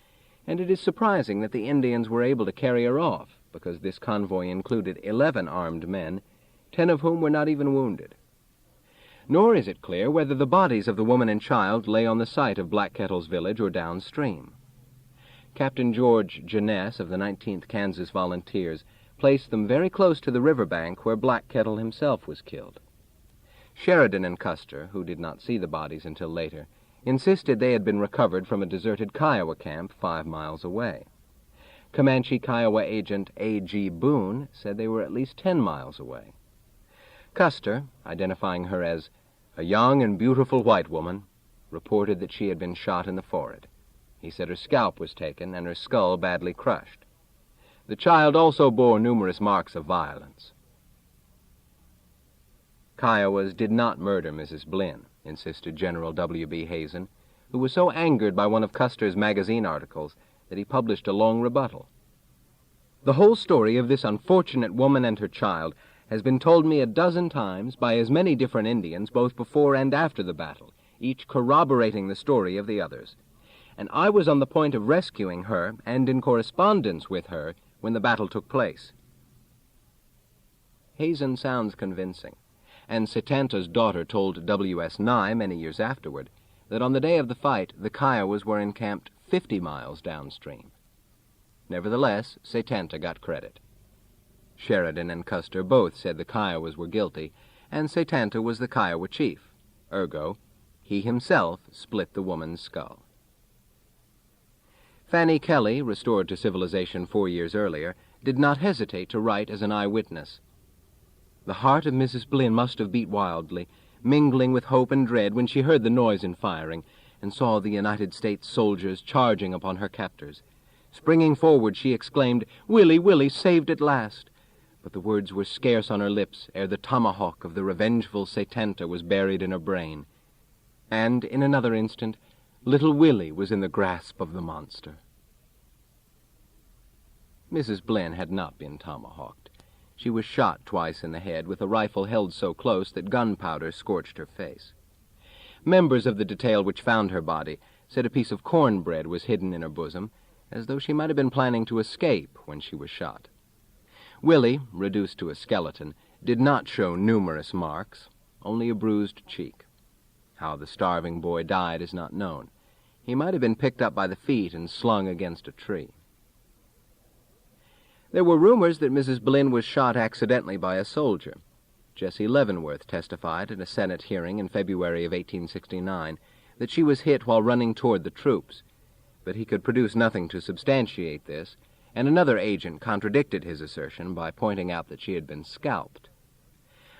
and it is surprising that the Indians were able to carry her off, because this convoy included 11 armed men, 10 of whom were not even wounded. Nor is it clear whether the bodies of the woman and child lay on the site of Black Kettle's village or downstream. Captain George Janess of the 19th Kansas Volunteers placed them very close to the riverbank where Black Kettle himself was killed. Sheridan and Custer, who did not see the bodies until later, insisted they had been recovered from a deserted Kiowa camp 5 miles away. Comanche Kiowa agent A.G. Boone said they were at least 10 miles away. Custer, identifying her as a young and beautiful white woman, reported that she had been shot in the forehead. He said her scalp was taken and her skull badly crushed. The child also bore numerous marks of violence. Kiowas did not murder Mrs. Blinn, insisted General W.B. Hazen, who was so angered by one of Custer's magazine articles that he published a long rebuttal. The whole story of this unfortunate woman and her child has been told me a dozen times by as many different Indians, both before and after the battle, each corroborating the story of the others. And I was on the point of rescuing her and in correspondence with her when the battle took place. Hazen sounds convincing, and Setanta's daughter told W.S. Nye many years afterward that on the day of the fight the Kiowas were encamped 50 miles downstream. Nevertheless, Setanta got credit. Sheridan and Custer both said the Kiowas were guilty, and Setanta was the Kiowa chief. Ergo, he himself split the woman's skull. Fanny Kelly, restored to civilization 4 years earlier, did not hesitate to write as an eyewitness. The heart of Mrs. Blinn must have beat wildly, mingling with hope and dread when she heard the noise and firing, and saw the United States soldiers charging upon her captors. Springing forward, she exclaimed, "Willie, Willie, saved at last!" But the words were scarce on her lips ere the tomahawk of the revengeful Setanta was buried in her brain. And, in another instant, little Willie was in the grasp of the monster. Mrs. Blinn had not been tomahawked. She was shot twice in the head with a rifle held so close that gunpowder scorched her face. Members of the detail which found her body said a piece of cornbread was hidden in her bosom, as though she might have been planning to escape when she was shot. Willie, reduced to a skeleton, did not show numerous marks, only a bruised cheek. How the starving boy died is not known. He might have been picked up by the feet and slung against a tree. There were rumors that Mrs. Blinn was shot accidentally by a soldier. Jesse Leavenworth testified at a Senate hearing in February of 1869 that she was hit while running toward the troops, but he could produce nothing to substantiate this, and another agent contradicted his assertion by pointing out that she had been scalped.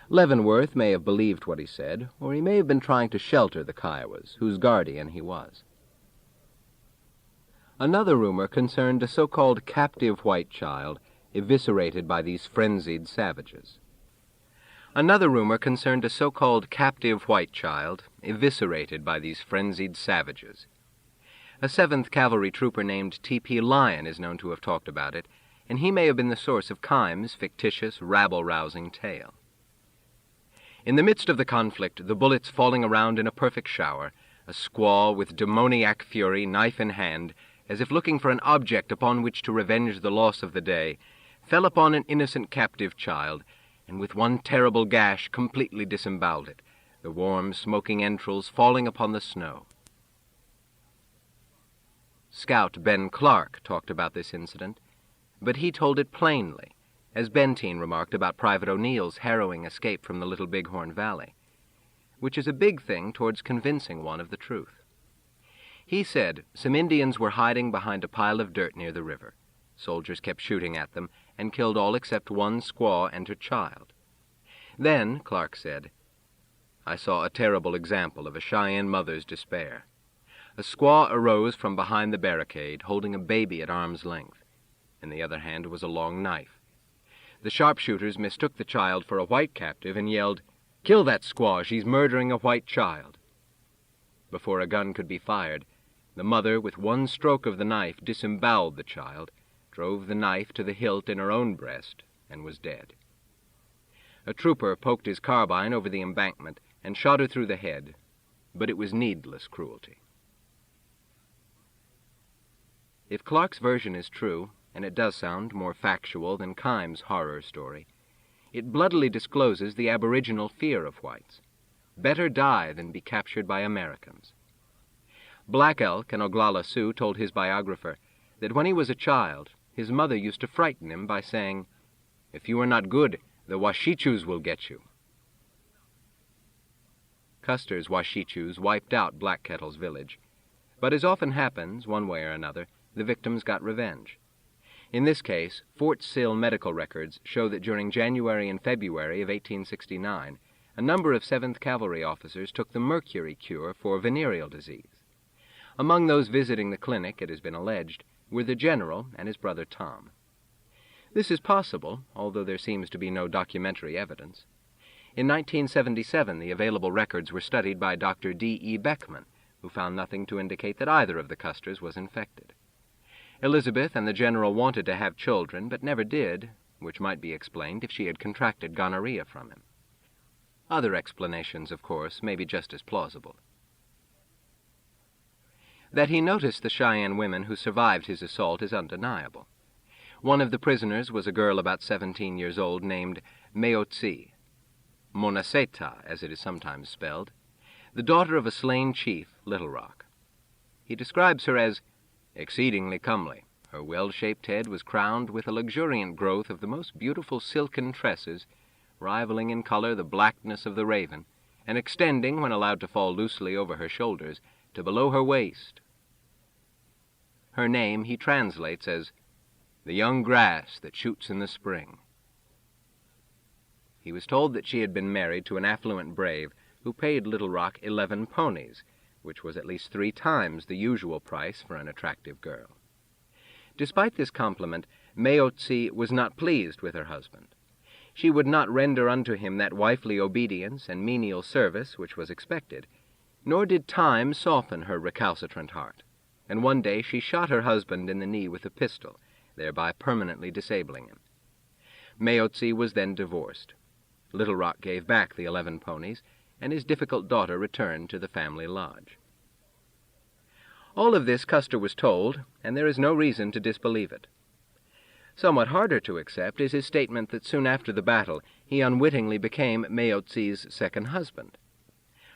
Leavenworth may have believed what he said, or he may have been trying to shelter the Kiowas, whose guardian he was. Another rumor concerned a so-called captive white child eviscerated by these frenzied savages. Another rumor concerned a so-called captive white child eviscerated by these frenzied savages. A 7th Cavalry trooper named T.P. Lyon is known to have talked about it, and he may have been the source of Keim's fictitious, rabble-rousing tale. In the midst of the conflict, the bullets falling around in a perfect shower, a squaw with demoniac fury, knife in hand, as if looking for an object upon which to revenge the loss of the day, fell upon an innocent captive child, and with one terrible gash completely disemboweled it, the warm, smoking entrails falling upon the snow. Scout Ben Clark talked about this incident, but he told it plainly, as Benteen remarked about Private O'Neill's harrowing escape from the Little Bighorn Valley, which is a big thing towards convincing one of the truth. He said some Indians were hiding behind a pile of dirt near the river. Soldiers kept shooting at them and killed all except one squaw and her child. Then, Clark said, I saw a terrible example of a Cheyenne mother's despair. A squaw arose from behind the barricade, holding a baby at arm's length. In the other hand was a long knife. The sharpshooters mistook the child for a white captive and yelled, "Kill that squaw, she's murdering a white child." Before a gun could be fired, the mother, with one stroke of the knife, disemboweled the child, drove the knife to the hilt in her own breast, and was dead. A trooper poked his carbine over the embankment and shot her through the head, but it was needless cruelty. If Clark's version is true, and it does sound more factual than Kime's horror story, it bloodily discloses the aboriginal fear of whites. Better die than be captured by Americans. Black Elk and Oglala Sioux told his biographer that when he was a child, his mother used to frighten him by saying, "If you are not good, the Washichus will get you." Custer's Washichus wiped out Black Kettle's village, but as often happens, one way or another, the victims got revenge. In this case, Fort Sill medical records show that during January and February of 1869, a number of 7th Cavalry officers took the mercury cure for venereal disease. Among those visiting the clinic, it has been alleged, were the general and his brother Tom. This is possible, although there seems to be no documentary evidence. In 1977, the available records were studied by Dr. D.E. Beckman, who found nothing to indicate that either of the Custers was infected. Elizabeth and the general wanted to have children, but never did, which might be explained if she had contracted gonorrhea from him. Other explanations, of course, may be just as plausible. That he noticed the Cheyenne women who survived his assault is undeniable. One of the prisoners was a girl about 17 years old named Meotzi, Monaseta, as it is sometimes spelled, the daughter of a slain chief, Little Rock. He describes her as exceedingly comely. Her well-shaped head was crowned with a luxuriant growth of the most beautiful silken tresses, rivaling in color the blackness of the raven, and extending, when allowed to fall loosely over her shoulders, to below her waist. Her name he translates as the young grass that shoots in the spring. He was told that she had been married to an affluent brave who paid Little Rock 11 ponies, which was at least 3 times the usual price for an attractive girl. Despite this compliment, Meotzi was not pleased with her husband. She would not render unto him that wifely obedience and menial service which was expected, nor did time soften her recalcitrant heart, and one day she shot her husband in the knee with a pistol, thereby permanently disabling him. Meotzi was then divorced. Little Rock gave back the 11 ponies, and his difficult daughter returned to the family lodge. All of this Custer was told, and there is no reason to disbelieve it. Somewhat harder to accept is his statement that soon after the battle he unwittingly became Meotzi's second husband.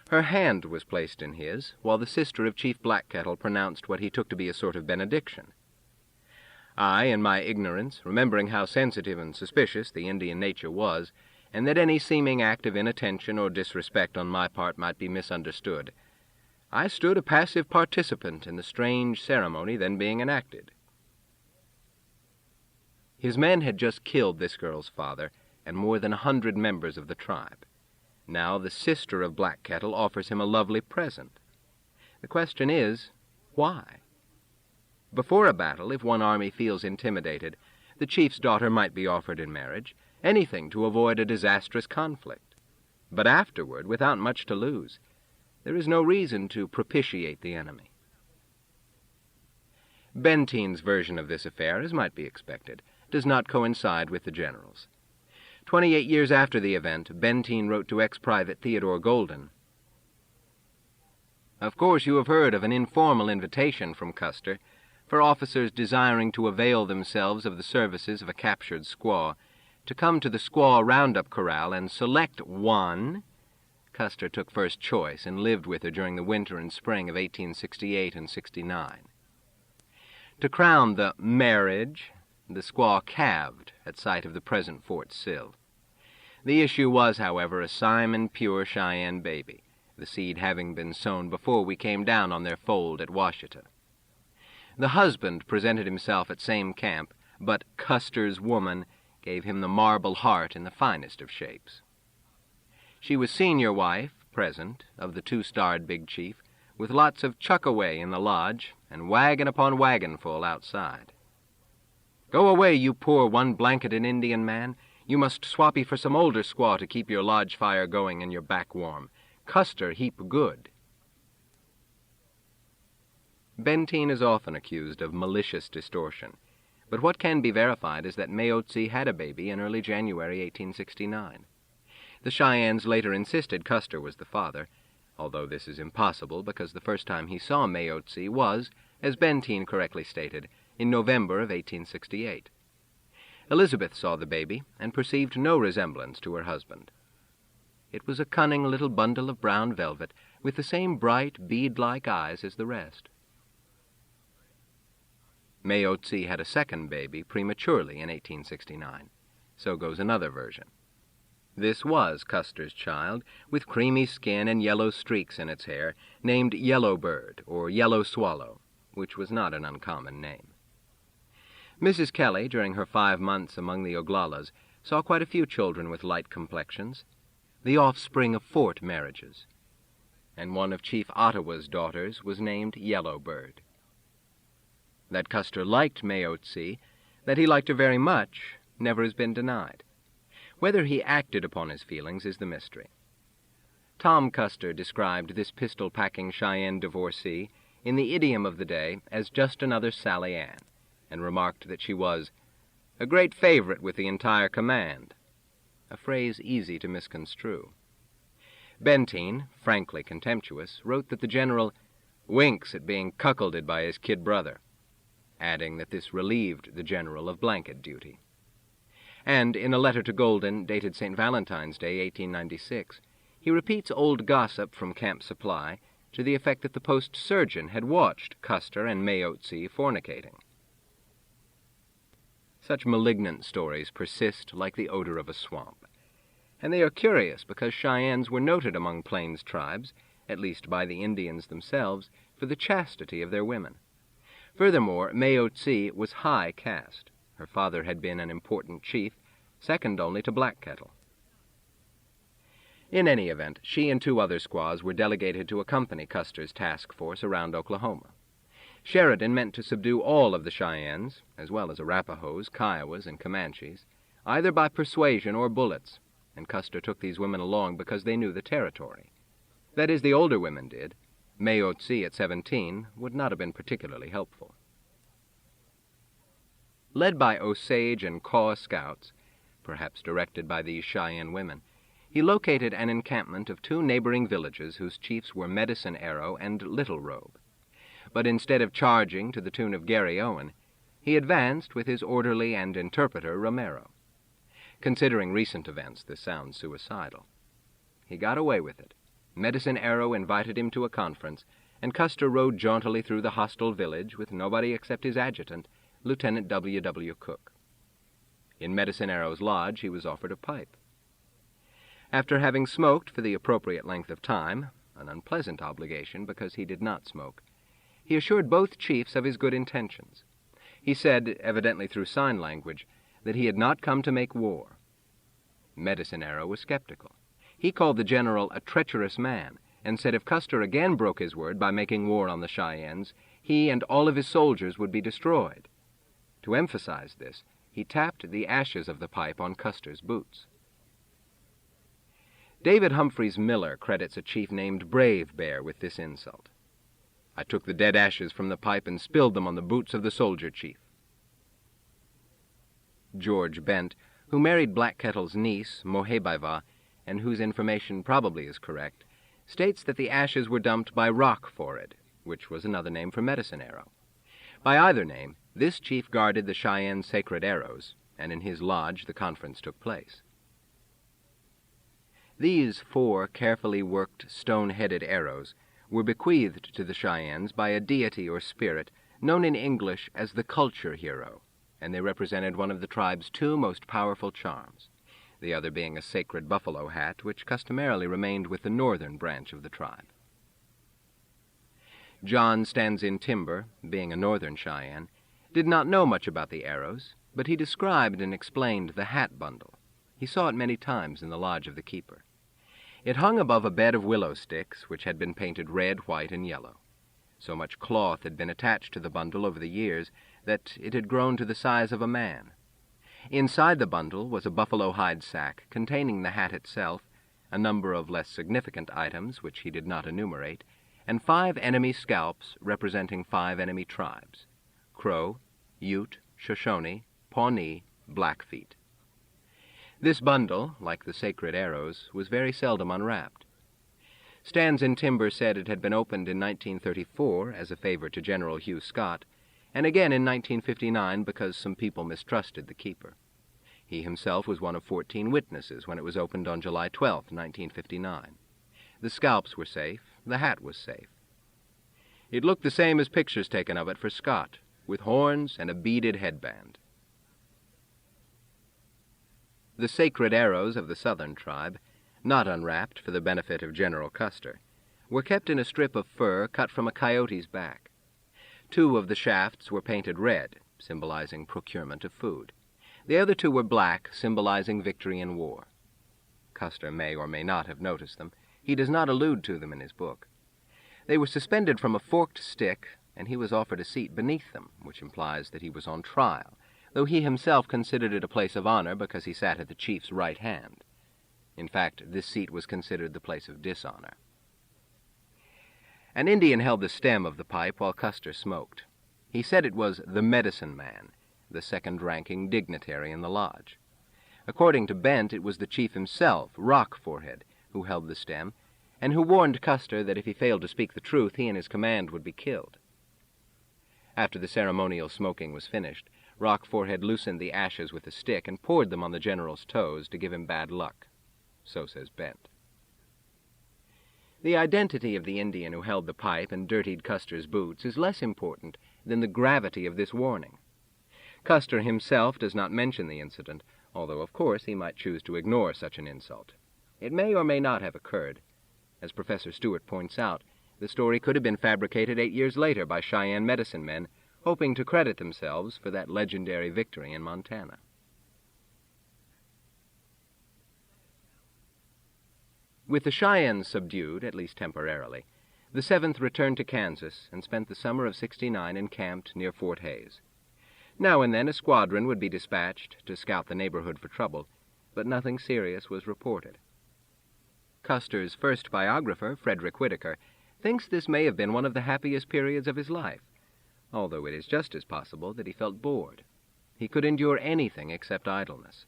Her hand was placed in his, while the sister of Chief Black Kettle pronounced what he took to be a sort of benediction. I, in my ignorance, remembering how sensitive and suspicious the Indian nature was, and that any seeming act of inattention or disrespect on my part might be misunderstood, I stood a passive participant in the strange ceremony then being enacted. His men had just killed this girl's father and more than 100 members of the tribe. Now the sister of Black Kettle offers him a lovely present. The question is, why? Before a battle, if one army feels intimidated, the chief's daughter might be offered in marriage, anything to avoid a disastrous conflict. But afterward, without much to lose, there is no reason to propitiate the enemy. Benteen's version of this affair, as might be expected, does not coincide with the general's. 28 years after the event, Benteen wrote to ex-private Theodore Golden, "Of course you have heard of an informal invitation from Custer for officers desiring to avail themselves of the services of a captured squaw to come to the squaw roundup corral and select one Custer took first choice and lived with her during the winter and spring of 1868 and 69. To crown the marriage, the squaw calved at sight of the present Fort Sill. The issue was, however, a Simon pure Cheyenne baby, the seed having been sown before we came down on their fold at Washita. The husband presented himself at same camp, but Custer's woman gave him the marble heart in the finest of shapes. She was senior wife, present, of the two-starred big chief, with lots of chuck-away in the lodge and wagon upon wagonful outside. "Go away, you poor one-blanketed Indian man. You must swappy for some older squaw to keep your lodge fire going and your back warm. Custer heap good." Benteen is often accused of malicious distortion, but what can be verified is that Mayotzee had a baby in early January 1869. The Cheyennes later insisted Custer was the father, although this is impossible because the first time he saw Mayotzee was, as Benteen correctly stated, in November of 1868. Elizabeth saw the baby and perceived no resemblance to her husband. It was a cunning little bundle of brown velvet with the same bright, bead-like eyes as the rest. Mayotzee had a second baby prematurely in 1869. So goes another version. This was Custer's child, with creamy skin and yellow streaks in its hair, named Yellowbird or Yellow Swallow, which was not an uncommon name. Mrs. Kelly, during her 5 months among the Oglalas, saw quite a few children with light complexions, the offspring of fort marriages, and one of Chief Ottawa's daughters was named Yellowbird. That Custer liked Mayotzee, that he liked her very much, never has been denied. Whether he acted upon his feelings is the mystery. Tom Custer described this pistol-packing Cheyenne divorcee in the idiom of the day as just another Sally Ann, and remarked that she was a great favorite with the entire command, a phrase easy to misconstrue. Benteen, frankly contemptuous, wrote that the general winks at being cuckolded by his kid brother, adding that this relieved the general of blanket duty. And in a letter to Golden, dated St. Valentine's Day, 1896, he repeats old gossip from Camp Supply to the effect that the post surgeon had watched Custer and Mayotzee fornicating. Such malignant stories persist like the odor of a swamp, and they are curious because Cheyennes were noted among Plains tribes, at least by the Indians themselves, for the chastity of their women. Furthermore, Mayotzee was high caste. Her father had been an important chief, second only to Black Kettle. In any event, she and 2 other squaws were delegated to accompany Custer's task force around Oklahoma. Sheridan meant to subdue all of the Cheyennes, as well as Arapahoes, Kiowas, and Comanches, either by persuasion or bullets, and Custer took these women along because they knew the territory. That is, the older women did. Mayotzee at 17 would not have been particularly helpful. Led by Osage and Kaw scouts, perhaps directed by these Cheyenne women, he located an encampment of 2 neighboring villages whose chiefs were Medicine Arrow and Little Robe. But instead of charging to the tune of Gary Owen, he advanced with his orderly and interpreter Romero. Considering recent events, this sounds suicidal. He got away with it. Medicine Arrow invited him to a conference, and Custer rode jauntily through the hostile village with nobody except his adjutant, Lieutenant W. W. Cook. In Medicine Arrow's lodge he was offered a pipe. After having smoked for the appropriate length of time, an unpleasant obligation because he did not smoke, he assured both chiefs of his good intentions. He said, evidently through sign language, that he had not come to make war. Medicine Arrow was skeptical. He called the general a treacherous man, and said if Custer again broke his word by making war on the Cheyennes, he and all of his soldiers would be destroyed. To emphasize this, he tapped the ashes of the pipe on Custer's boots. David Humphreys Miller credits a chief named Brave Bear with this insult. "I took the dead ashes from the pipe and spilled them on the boots of the soldier chief." George Bent, who married Black Kettle's niece, Mohebaiva, and whose information probably is correct, states that the ashes were dumped by Rock Forehead, which was another name for Medicine Arrow. By either name, this chief guarded the Cheyenne sacred arrows, and in his lodge the conference took place. These 4 carefully worked stone-headed arrows were bequeathed to the Cheyennes by a deity or spirit known in English as the culture hero, and they represented one of the tribe's 2 most powerful charms, the other being a sacred buffalo hat which customarily remained with the northern branch of the tribe. John Stands in Timber, being a northern Cheyenne, did not know much about the arrows, but he described and explained the hat bundle. He saw it many times in the lodge of the keeper. It hung above a bed of willow sticks, which had been painted red, white, and yellow. So much cloth had been attached to the bundle over the years that it had grown to the size of a man. Inside the bundle was a buffalo hide sack containing the hat itself, a number of less significant items which he did not enumerate, and 5 enemy scalps representing 5 enemy tribes: Crow, Ute, Shoshone, Pawnee, Blackfeet. This bundle, like the sacred arrows, was very seldom unwrapped. Stands in Timber said it had been opened in 1934 as a favor to General Hugh Scott, and again in 1959 because some people mistrusted the keeper. He himself was one of 14 witnesses when it was opened on July 12, 1959. The scalps were safe, the hat was safe. It looked the same as pictures taken of it for Scott, with horns and a beaded headband. The sacred arrows of the southern tribe, not unwrapped for the benefit of General Custer, were kept in a strip of fur cut from a coyote's back. 2 of the shafts were painted red, symbolizing procurement of food. The other 2 were black, symbolizing victory in war. Custer may or may not have noticed them. He does not allude to them in his book. They were suspended from a forked stick, and he was offered a seat beneath them, which implies that he was on trial, though he himself considered it a place of honor because he sat at the chief's right hand. In fact, this seat was considered the place of dishonor. An Indian held the stem of the pipe while Custer smoked. He said it was the medicine man, the second-ranking dignitary in the lodge. According to Bent, it was the chief himself, Rock Forehead, who held the stem, and who warned Custer that if he failed to speak the truth, he and his command would be killed. After the ceremonial smoking was finished, Rock Forehead loosened the ashes with a stick and poured them on the general's toes to give him bad luck. So says Bent. The identity of the Indian who held the pipe and dirtied Custer's boots is less important than the gravity of this warning. Custer himself does not mention the incident, although of course he might choose to ignore such an insult. It may or may not have occurred. As Professor Stewart points out, the story could have been fabricated 8 years later by Cheyenne medicine men, hoping to credit themselves for that legendary victory in Montana. With the Cheyennes subdued, at least temporarily, the 7th returned to Kansas and spent the summer of '69 encamped near Fort Hays. Now and then a squadron would be dispatched to scout the neighborhood for trouble, but nothing serious was reported. Custer's first biographer, Frederick Whitaker, thinks this may have been one of the happiest periods of his life, although it is just as possible that he felt bored. He could endure anything except idleness.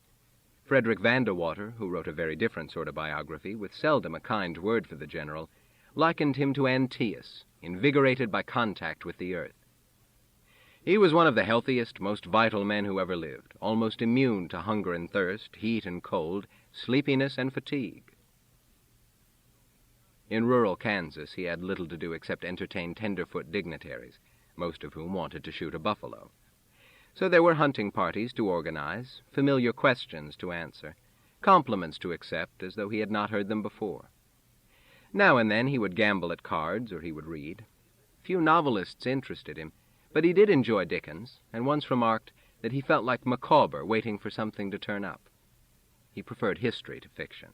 Frederick Vandewater, who wrote a very different sort of biography, with seldom a kind word for the general, likened him to Antaeus, invigorated by contact with the earth. He was one of the healthiest, most vital men who ever lived, almost immune to hunger and thirst, heat and cold, sleepiness and fatigue. In rural Kansas, he had little to do except entertain tenderfoot dignitaries, most of whom wanted to shoot a buffalo. So there were hunting parties to organize, familiar questions to answer, compliments to accept as though he had not heard them before. Now and then he would gamble at cards or he would read. Few novelists interested him, but he did enjoy Dickens, and once remarked that he felt like Micawber waiting for something to turn up. He preferred history to fiction.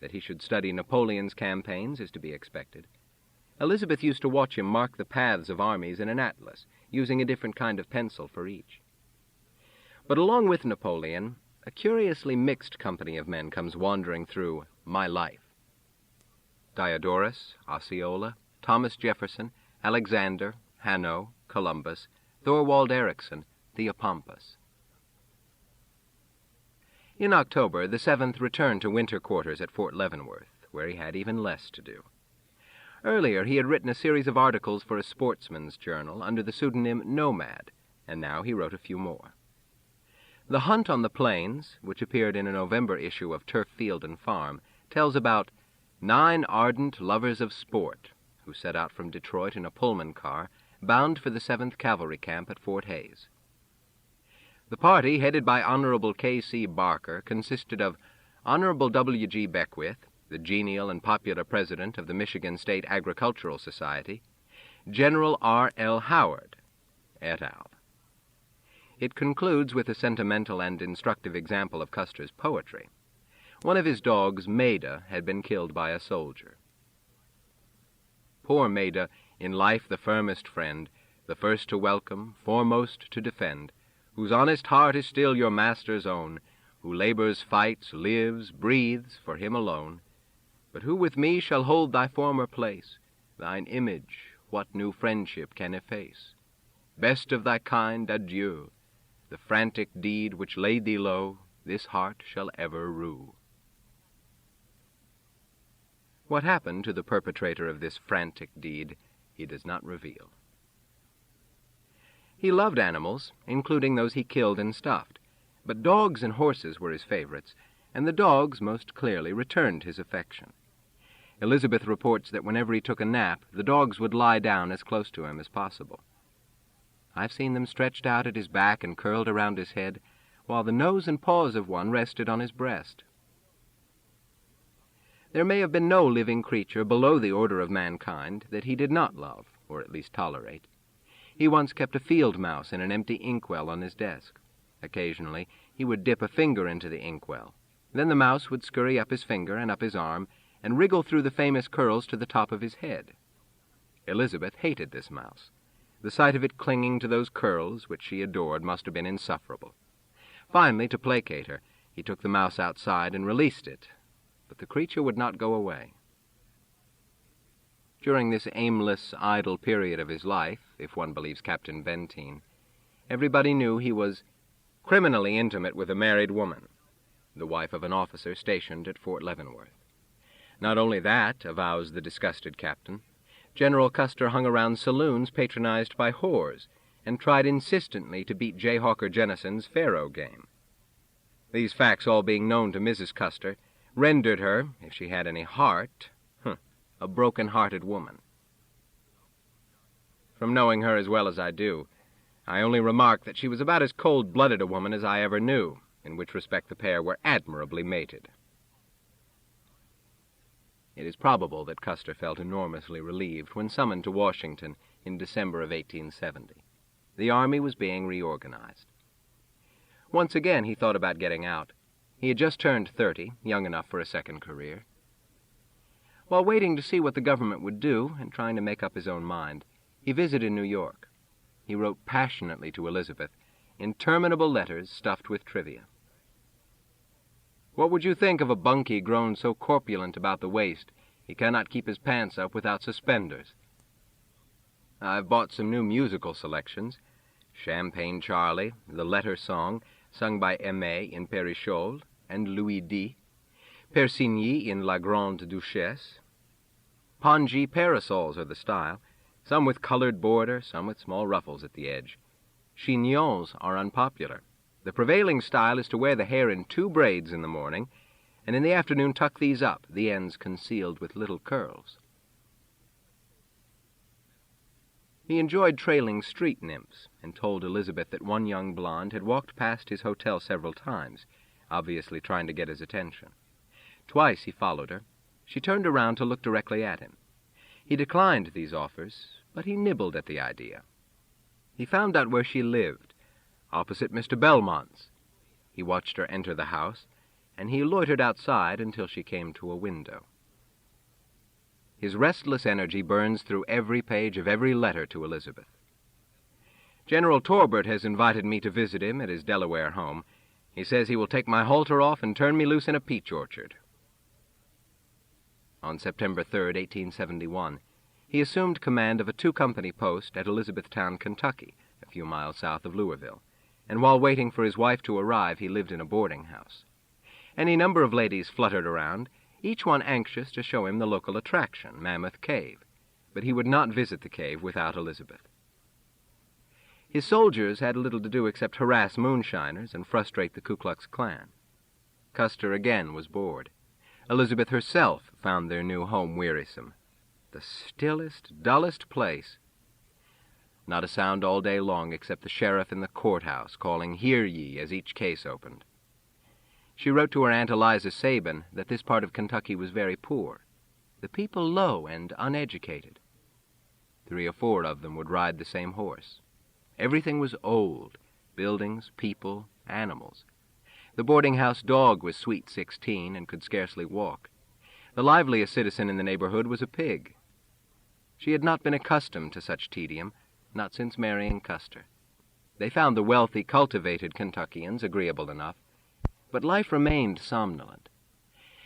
That he should study Napoleon's campaigns is to be expected. Elizabeth used to watch him mark the paths of armies in an atlas, using a different kind of pencil for each. But along with Napoleon, a curiously mixed company of men comes wandering through My Life. Diodorus, Osceola, Thomas Jefferson, Alexander, Hanno, Columbus, Thorwald Erickson, Theopompus. In October, the 7th returned to winter quarters at Fort Leavenworth, where he had even less to do. Earlier, he had written a series of articles for a sportsman's journal under the pseudonym Nomad, and now he wrote a few more. The Hunt on the Plains, which appeared in a November issue of Turf Field and Farm, tells about 9 ardent lovers of sport who set out from Detroit in a Pullman car bound for the 7th Cavalry Camp at Fort Hays. The party, headed by Honorable K.C. Barker, consisted of Honorable W.G. Beckwith, the genial and popular president of the Michigan State Agricultural Society, General R.L. Howard, et al. It concludes with a sentimental and instructive example of Custer's poetry. One of his dogs, Maida, had been killed by a soldier. Poor Maida, in life the firmest friend, the first to welcome, foremost to defend, whose honest heart is still your master's own, who labors, fights, lives, breathes for him alone, but who with me shall hold thy former place, thine image what new friendship can efface? Best of thy kind, adieu, the frantic deed which laid thee low, this heart shall ever rue. What happened to the perpetrator of this frantic deed, he does not reveal. He loved animals, including those he killed and stuffed, but dogs and horses were his favorites, and the dogs most clearly returned his affection. Elizabeth reports that whenever he took a nap, the dogs would lie down as close to him as possible. I've seen them stretched out at his back and curled around his head, while the nose and paws of one rested on his breast. There may have been no living creature below the order of mankind that he did not love, or at least tolerate. He once kept a field mouse in an empty inkwell on his desk. Occasionally, he would dip a finger into the inkwell. Then the mouse would scurry up his finger and up his arm and wriggle through the famous curls to the top of his head. Elizabeth hated this mouse. The sight of it clinging to those curls, which she adored, must have been insufferable. Finally, to placate her, he took the mouse outside and released it, but the creature would not go away. During this aimless, idle period of his life, if one believes Captain Benteen, everybody knew he was criminally intimate with a married woman, the wife of an officer stationed at Fort Leavenworth. Not only that, avows the disgusted captain, General Custer hung around saloons patronized by whores and tried insistently to beat Jayhawker Jennison's faro game. These facts all being known to Mrs. Custer rendered her, if she had any heart, a broken-hearted woman. From knowing her as well as I do, I only remark that she was about as cold-blooded a woman as I ever knew, in which respect the pair were admirably mated. It is probable that Custer felt enormously relieved when summoned to Washington in December of 1870. The Army was being reorganized. Once again he thought about getting out. He had just turned 30, young enough for a second career. While waiting to see what the government would do and trying to make up his own mind, he visited New York. He wrote passionately to Elizabeth, interminable letters stuffed with trivia. What would you think of a bunkie grown so corpulent about the waist he cannot keep his pants up without suspenders? I've bought some new musical selections. Champagne Charlie, the Letter Song, sung by Aimée in Perichole and Louis D., Persigny in La Grande Duchesse. Pongee parasols are the style, some with colored border, some with small ruffles at the edge. Chignons are unpopular. The prevailing style is to wear the hair in 2 braids in the morning, and in the afternoon tuck these up, the ends concealed with little curls. He enjoyed trailing street nymphs, and told Elizabeth that one young blonde had walked past his hotel several times, obviously trying to get his attention. Twice he followed her. She turned around to look directly at him. He declined these offers, but he nibbled at the idea. He found out where she lived, opposite Mr. Belmont's. He watched her enter the house, and he loitered outside until she came to a window. His restless energy burns through every page of every letter to Elizabeth. General Torbert has invited me to visit him at his Delaware home. He says he will take my halter off and turn me loose in a peach orchard. On September 3, 1871, he assumed command of a 2-company post at Elizabethtown, Kentucky, a few miles south of Louisville, and while waiting for his wife to arrive, he lived in a boarding house. Any number of ladies fluttered around, each one anxious to show him the local attraction, Mammoth Cave, but he would not visit the cave without Elizabeth. His soldiers had little to do except harass moonshiners and frustrate the Ku Klux Klan. Custer again was bored. Elizabeth herself found their new home wearisome. The stillest, dullest place. Not a sound all day long except the sheriff in the courthouse calling "Hear ye" as each case opened. She wrote to her Aunt Eliza Sabin that this part of Kentucky was very poor, the people low and uneducated. 3 or 4 of them would ride the same horse. Everything was old, buildings, people, animals. The boarding-house dog was sweet 16 and could scarcely walk. The liveliest citizen in the neighborhood was a pig. She had not been accustomed to such tedium, not since marrying Custer. They found the wealthy, cultivated Kentuckians agreeable enough, but life remained somnolent.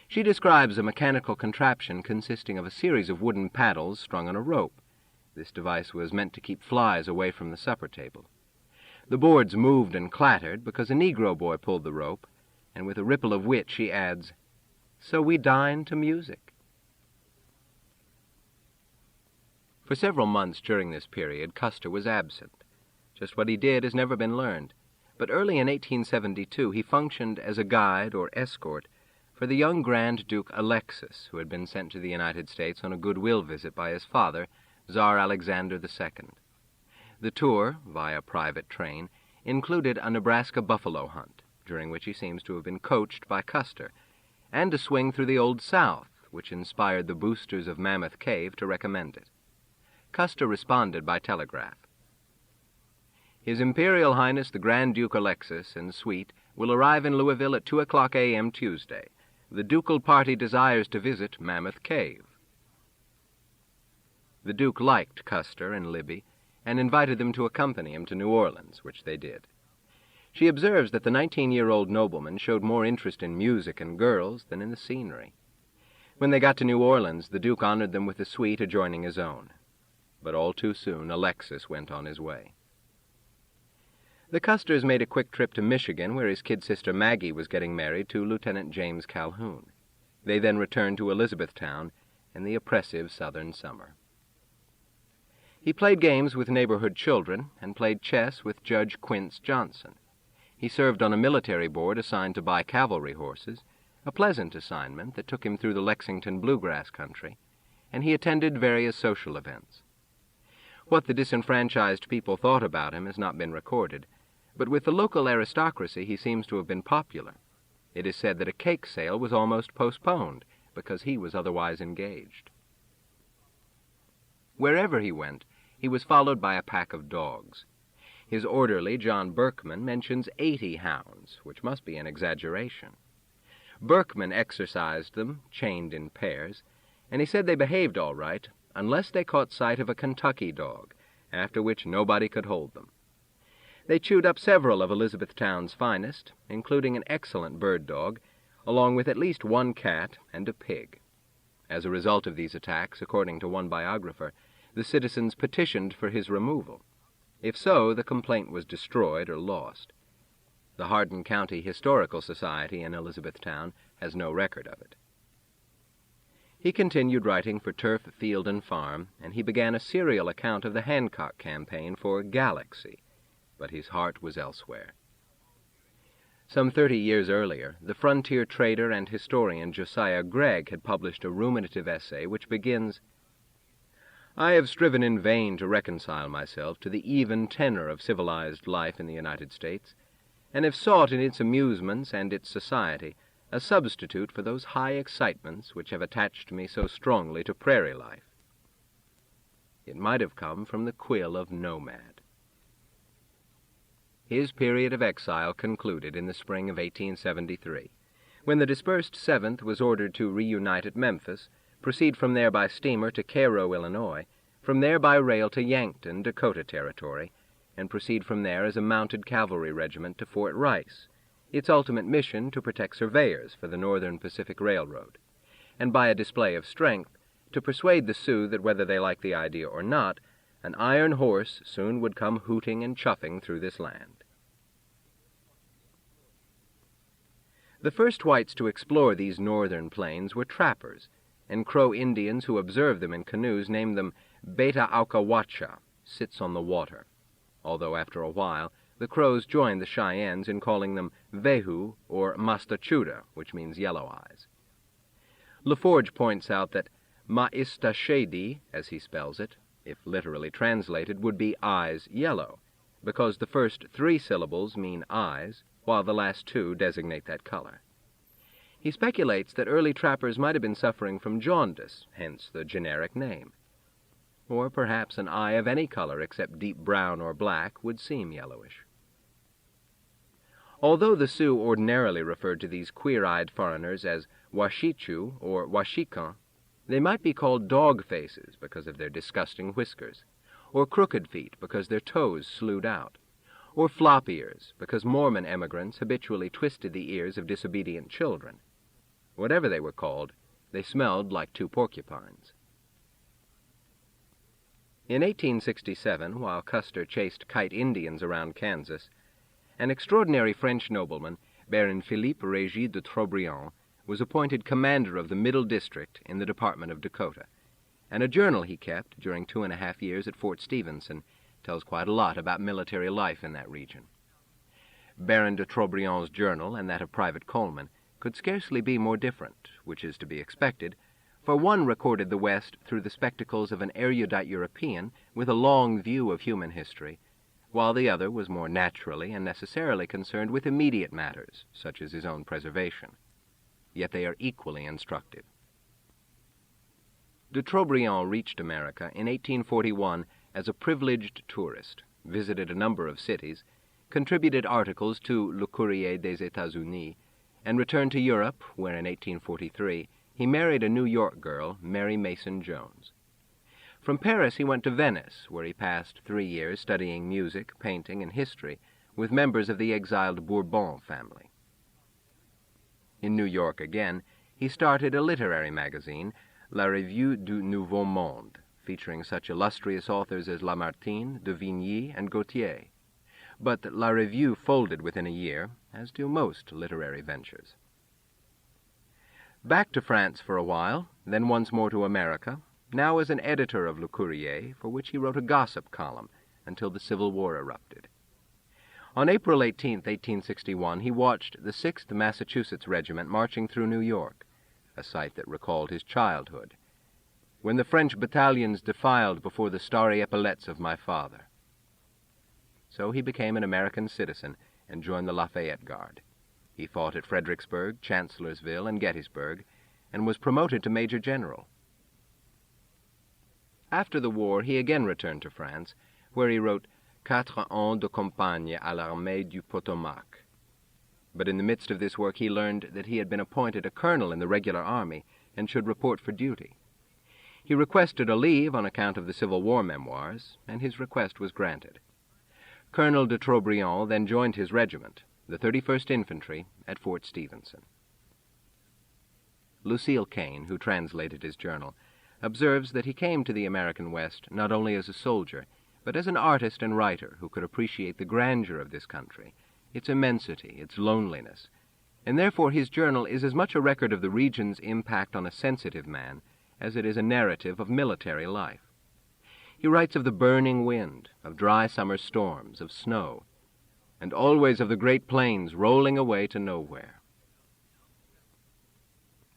She describes a mechanical contraption consisting of a series of wooden paddles strung on a rope. This device was meant to keep flies away from the supper table. The boards moved and clattered because a Negro boy pulled the rope, and with a ripple of wit she adds, "So we dine to music." For several months during this period, Custer was absent. Just what he did has never been learned, but early in 1872 he functioned as a guide or escort for the young Grand Duke Alexis, who had been sent to the United States on a goodwill visit by his father, Tsar Alexander II. The tour, via private train, included a Nebraska buffalo hunt, during which he seems to have been coached by Custer, and a swing through the Old South, which inspired the boosters of Mammoth Cave to recommend it. Custer responded by telegraph. His Imperial Highness the Grand Duke Alexis and suite will arrive in Louisville at 2:00 a.m. Tuesday. The ducal party desires to visit Mammoth Cave. The Duke liked Custer and Libby, and invited them to accompany him to New Orleans, which they did. She observes that the 19-year-old nobleman showed more interest in music and girls than in the scenery. When they got to New Orleans, the Duke honored them with a suite adjoining his own. But all too soon, Alexis went on his way. The Custers made a quick trip to Michigan, where his kid sister Maggie was getting married to Lieutenant James Calhoun. They then returned to Elizabethtown in the oppressive southern summer. He played games with neighborhood children and played chess with Judge Quince Johnson. He served on a military board assigned to buy cavalry horses, a pleasant assignment that took him through the Lexington bluegrass country, and he attended various social events. What the disenfranchised people thought about him has not been recorded, but with the local aristocracy he seems to have been popular. It is said that a cake sale was almost postponed because he was otherwise engaged. Wherever he went, he was followed by a pack of dogs. His orderly, John Berkman, mentions 80 hounds, which must be an exaggeration. Berkman exercised them, chained in pairs, and he said they behaved all right unless they caught sight of a Kentucky dog, after which nobody could hold them. They chewed up several of Elizabethtown's finest, including an excellent bird dog, along with at least 1 cat and a pig. As a result of these attacks, according to one biographer, the citizens petitioned for his removal. If so, the complaint was destroyed or lost. The Hardin County Historical Society in Elizabethtown has no record of it. He continued writing for Turf, Field, and Farm, and he began a serial account of the Hancock campaign for Galaxy, but his heart was elsewhere. Some 30 years earlier, the frontier trader and historian Josiah Gregg had published a ruminative essay which begins, "I have striven in vain to reconcile myself to the even tenor of civilized life in the United States, and have sought in its amusements and its society a substitute for those high excitements which have attached me so strongly to prairie life." It might have come from the quill of nomad. His period of exile concluded in the spring of 1873, when the dispersed Seventh was ordered to reunite at Memphis, proceed from there by steamer to Cairo, Illinois, from there by rail to Yankton, Dakota Territory, and proceed from there as a mounted cavalry regiment to Fort Rice, its ultimate mission to protect surveyors for the Northern Pacific Railroad, and by a display of strength to persuade the Sioux that whether they liked the idea or not, an iron horse soon would come hooting and chuffing through this land. The first whites to explore these northern plains were trappers, and Crow Indians who observed them in canoes named them Beta Aukawacha, sits on the water, although after a while the Crows joined the Cheyennes in calling them Vehu or Mastachuda, which means yellow eyes. LaForge points out that Maistashedi, as he spells it, if literally translated, would be eyes yellow, because the first 3 syllables mean eyes, while the last 2 designate that color. He speculates that early trappers might have been suffering from jaundice, hence the generic name. Or perhaps an eye of any color except deep brown or black would seem yellowish. Although the Sioux ordinarily referred to these queer-eyed foreigners as Washichu or Washikan, they might be called dog faces because of their disgusting whiskers, or crooked feet because their toes slewed out, or flop ears because Mormon emigrants habitually twisted the ears of disobedient children. Whatever they were called, they smelled like 2 porcupines. In 1867, while Custer chased kite Indians around Kansas, an extraordinary French nobleman, Baron Philippe Régis de Trobriand, was appointed commander of the Middle District in the Department of Dakota, and a journal he kept during 2.5 years at Fort Stephenson tells quite a lot about military life in that region. Baron de Trobriand's journal and that of Private Coleman could scarcely be more different, which is to be expected, for one recorded the West through the spectacles of an erudite European with a long view of human history, while the other was more naturally and necessarily concerned with immediate matters, such as his own preservation. Yet they are equally instructive. De Trobriand reached America in 1841 as a privileged tourist, visited a number of cities, contributed articles to Le Courrier des États-Unis, and returned to Europe, where in 1843 he married a New York girl, Mary Mason Jones. From Paris he went to Venice, where he passed 3 years studying music, painting, and history with members of the exiled Bourbon family. In New York again, he started a literary magazine, La Revue du Nouveau Monde, featuring such illustrious authors as Lamartine, de Vigny, and Gautier. But La Revue folded within a year, as do most literary ventures. Back to France for a while, then once more to America, now as an editor of Le Courrier, for which he wrote a gossip column until the Civil War erupted. On April 18, 1861, he watched the 6th Massachusetts Regiment marching through New York, a sight that recalled his childhood, when the French battalions defiled before the starry epaulettes of my father. So he became an American citizen and joined the Lafayette Guard. He fought at Fredericksburg, Chancellorsville, and Gettysburg, and was promoted to Major General. After the war, he again returned to France, where he wrote 4 ans de campagne à l'armée du Potomac. But in the midst of this work he learned that he had been appointed a colonel in the regular army and should report for duty. He requested a leave on account of the Civil War memoirs, and his request was granted. Colonel de Trobriand then joined his regiment, the 31st Infantry, at Fort Stephenson. Lucille Kane, who translated his journal, observes that he came to the American West not only as a soldier, but as an artist and writer who could appreciate the grandeur of this country, its immensity, its loneliness, and therefore his journal is as much a record of the region's impact on a sensitive man as it is a narrative of military life. He writes of the burning wind, of dry summer storms, of snow, and always of the great plains rolling away to nowhere.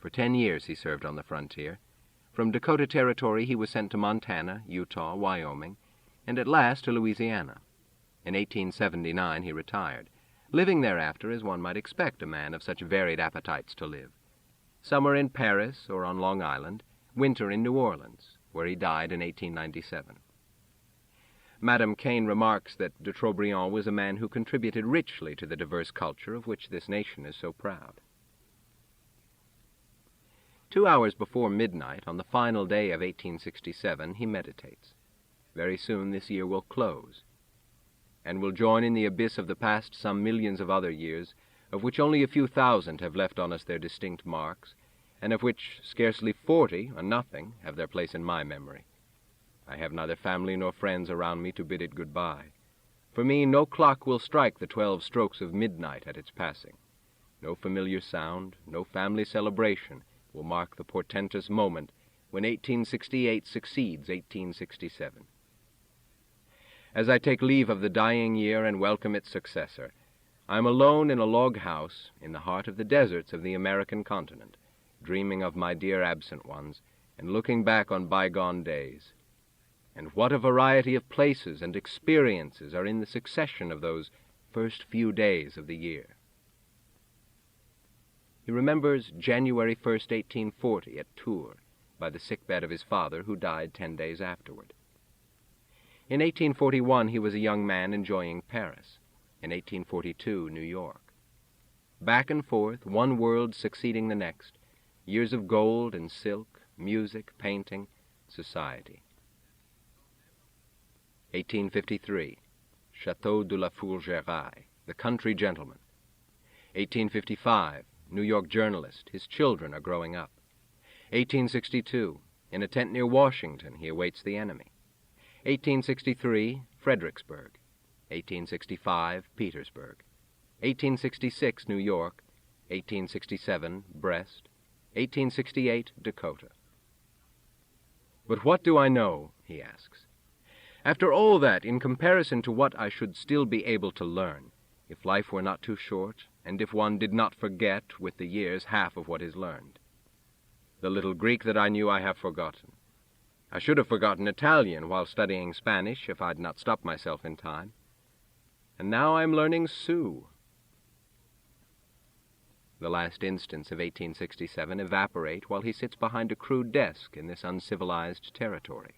For 10 years he served on the frontier. From Dakota Territory he was sent to Montana, Utah, Wyoming, and at last to Louisiana. In 1879 he retired, living thereafter as one might expect a man of such varied appetites to live. Summer in Paris or on Long Island, winter in New Orleans, where he died in 1897. Madame Kane remarks that de Trobriand was a man who contributed richly to the diverse culture of which this nation is so proud. 2 hours before midnight, on the final day of 1867, he meditates. Very soon this year will close, and will join in the abyss of the past some millions of other years, of which only a few thousand have left on us their distinct marks, and of which scarcely 40, or nothing, have their place in my memory. I have neither family nor friends around me to bid it goodbye. For me, no clock will strike the 12 strokes of midnight at its passing. No familiar sound, no family celebration will mark the portentous moment when 1868 succeeds 1867. As I take leave of the dying year and welcome its successor, I am alone in a log house in the heart of the deserts of the American continent, dreaming of my dear absent ones, and looking back on bygone days. And what a variety of places and experiences are in the succession of those first few days of the year. He remembers January 1st, 1840, at Tours, by the sickbed of his father, who died 10 days afterward. In 1841, he was a young man enjoying Paris. In 1842, New York. Back and forth, one world succeeding the next, years of gold and silk, music, painting, society. 1853, Château de la Fourgeraille, the country gentleman. 1855, New York journalist, his children are growing up. 1862, in a tent near Washington, he awaits the enemy. 1863, Fredericksburg. 1865, Petersburg. 1866, New York. 1867, Brest. 1868, Dakota. But what do I know, he asks. After all that, in comparison to what I should still be able to learn, if life were not too short, and if one did not forget with the years half of what is learned. The little Greek that I knew I have forgotten. I should have forgotten Italian while studying Spanish if I'd not stopped myself in time. And now I'm learning Sioux. The last instants of 1867 evaporate while he sits behind a crude desk in this uncivilized territory.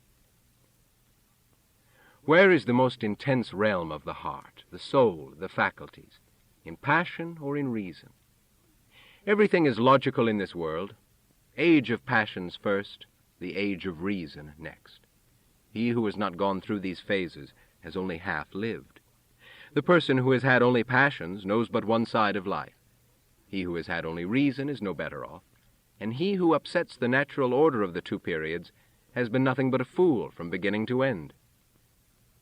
Where is the most intense realm of the heart, the soul, the faculties? In passion or in reason? Everything is logical in this world. Age of passions first, the age of reason next. He who has not gone through these phases has only half lived. The person who has had only passions knows but one side of life. He who has had only reason is no better off, and he who upsets the natural order of the two periods has been nothing but a fool from beginning to end.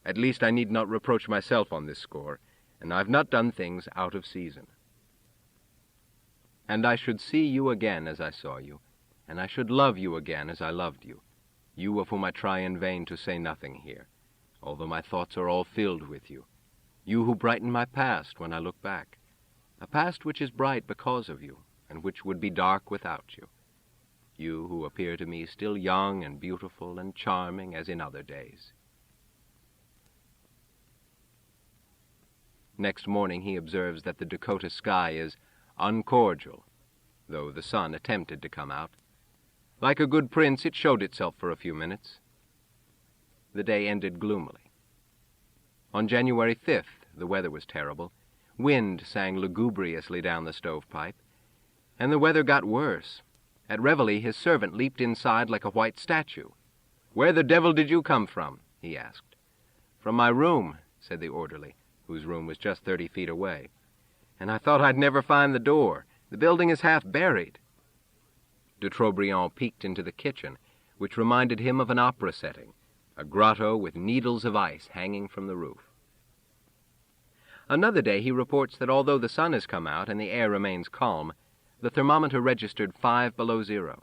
At least I need not reproach myself on this score, and I've not done things out of season. And I should see you again as I saw you, and I should love you again as I loved you, you of whom I try in vain to say nothing here, although my thoughts are all filled with you, you who brighten my past when I look back, a past which is bright because of you, and which would be dark without you, you who appear to me still young and beautiful and charming as in other days. Next morning he observes that the Dakota sky is uncordial, though the sun attempted to come out. Like a good prince, it showed itself for a few minutes. The day ended gloomily. On January 5th, the weather was terrible. Wind sang lugubriously down the stovepipe, and the weather got worse. At reveille, his servant leaped inside like a white statue. "Where the devil did you come from?" he asked. "From my room," said the orderly, whose room was just 30 feet away. "And I thought I'd never find the door. The building is half buried." De Trobriand peeked into the kitchen, which reminded him of an opera setting, a grotto with needles of ice hanging from the roof. Another day he reports that although the sun has come out and the air remains calm, the thermometer registered 5 below zero.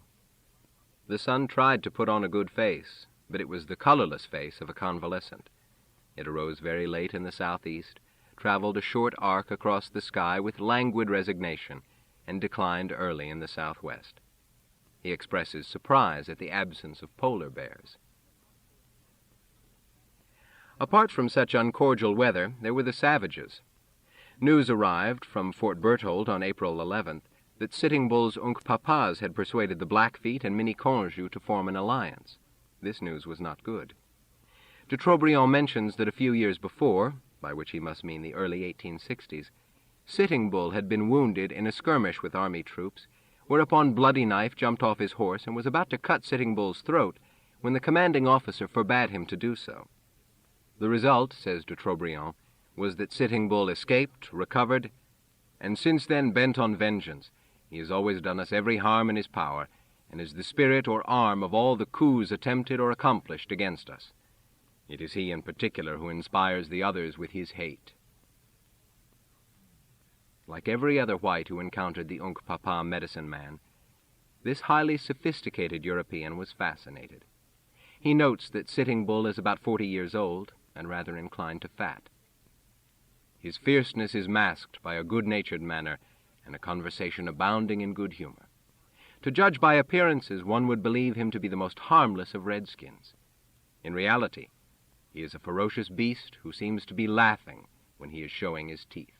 The sun tried to put on a good face, but it was the colorless face of a convalescent. It arose very late in the southeast, traveled a short arc across the sky with languid resignation, and declined early in the southwest. He expresses surprise at the absence of polar bears. Apart from such uncordial weather, there were the savages. News arrived from Fort Berthold on April 11th that Sitting Bull's Unkpapas had persuaded the Blackfeet and Miniconjou to form an alliance. This news was not good. De Trobriand mentions that a few years before, by which he must mean the early 1860s, Sitting Bull had been wounded in a skirmish with army troops, whereupon Bloody Knife jumped off his horse and was about to cut Sitting Bull's throat when the commanding officer forbade him to do so. The result, says de Trobriand, was that Sitting Bull escaped, recovered, and since then bent on vengeance. He has always done us every harm in his power, and is the spirit or arm of all the coups attempted or accomplished against us. It is he in particular who inspires the others with his hate. Like every other white who encountered the Unkpapa medicine man, this highly sophisticated European was fascinated. He notes that Sitting Bull is about 40 years old and rather inclined to fat. His fierceness is masked by a good-natured manner and a conversation abounding in good humor. To judge by appearances, one would believe him to be the most harmless of redskins. In reality, he is a ferocious beast who seems to be laughing when he is showing his teeth.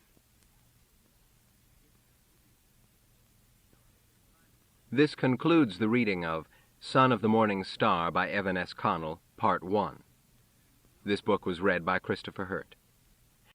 This concludes the reading of Son of the Morning Star by Evan S. Connell, Part 1. This book was read by Christopher Hurt.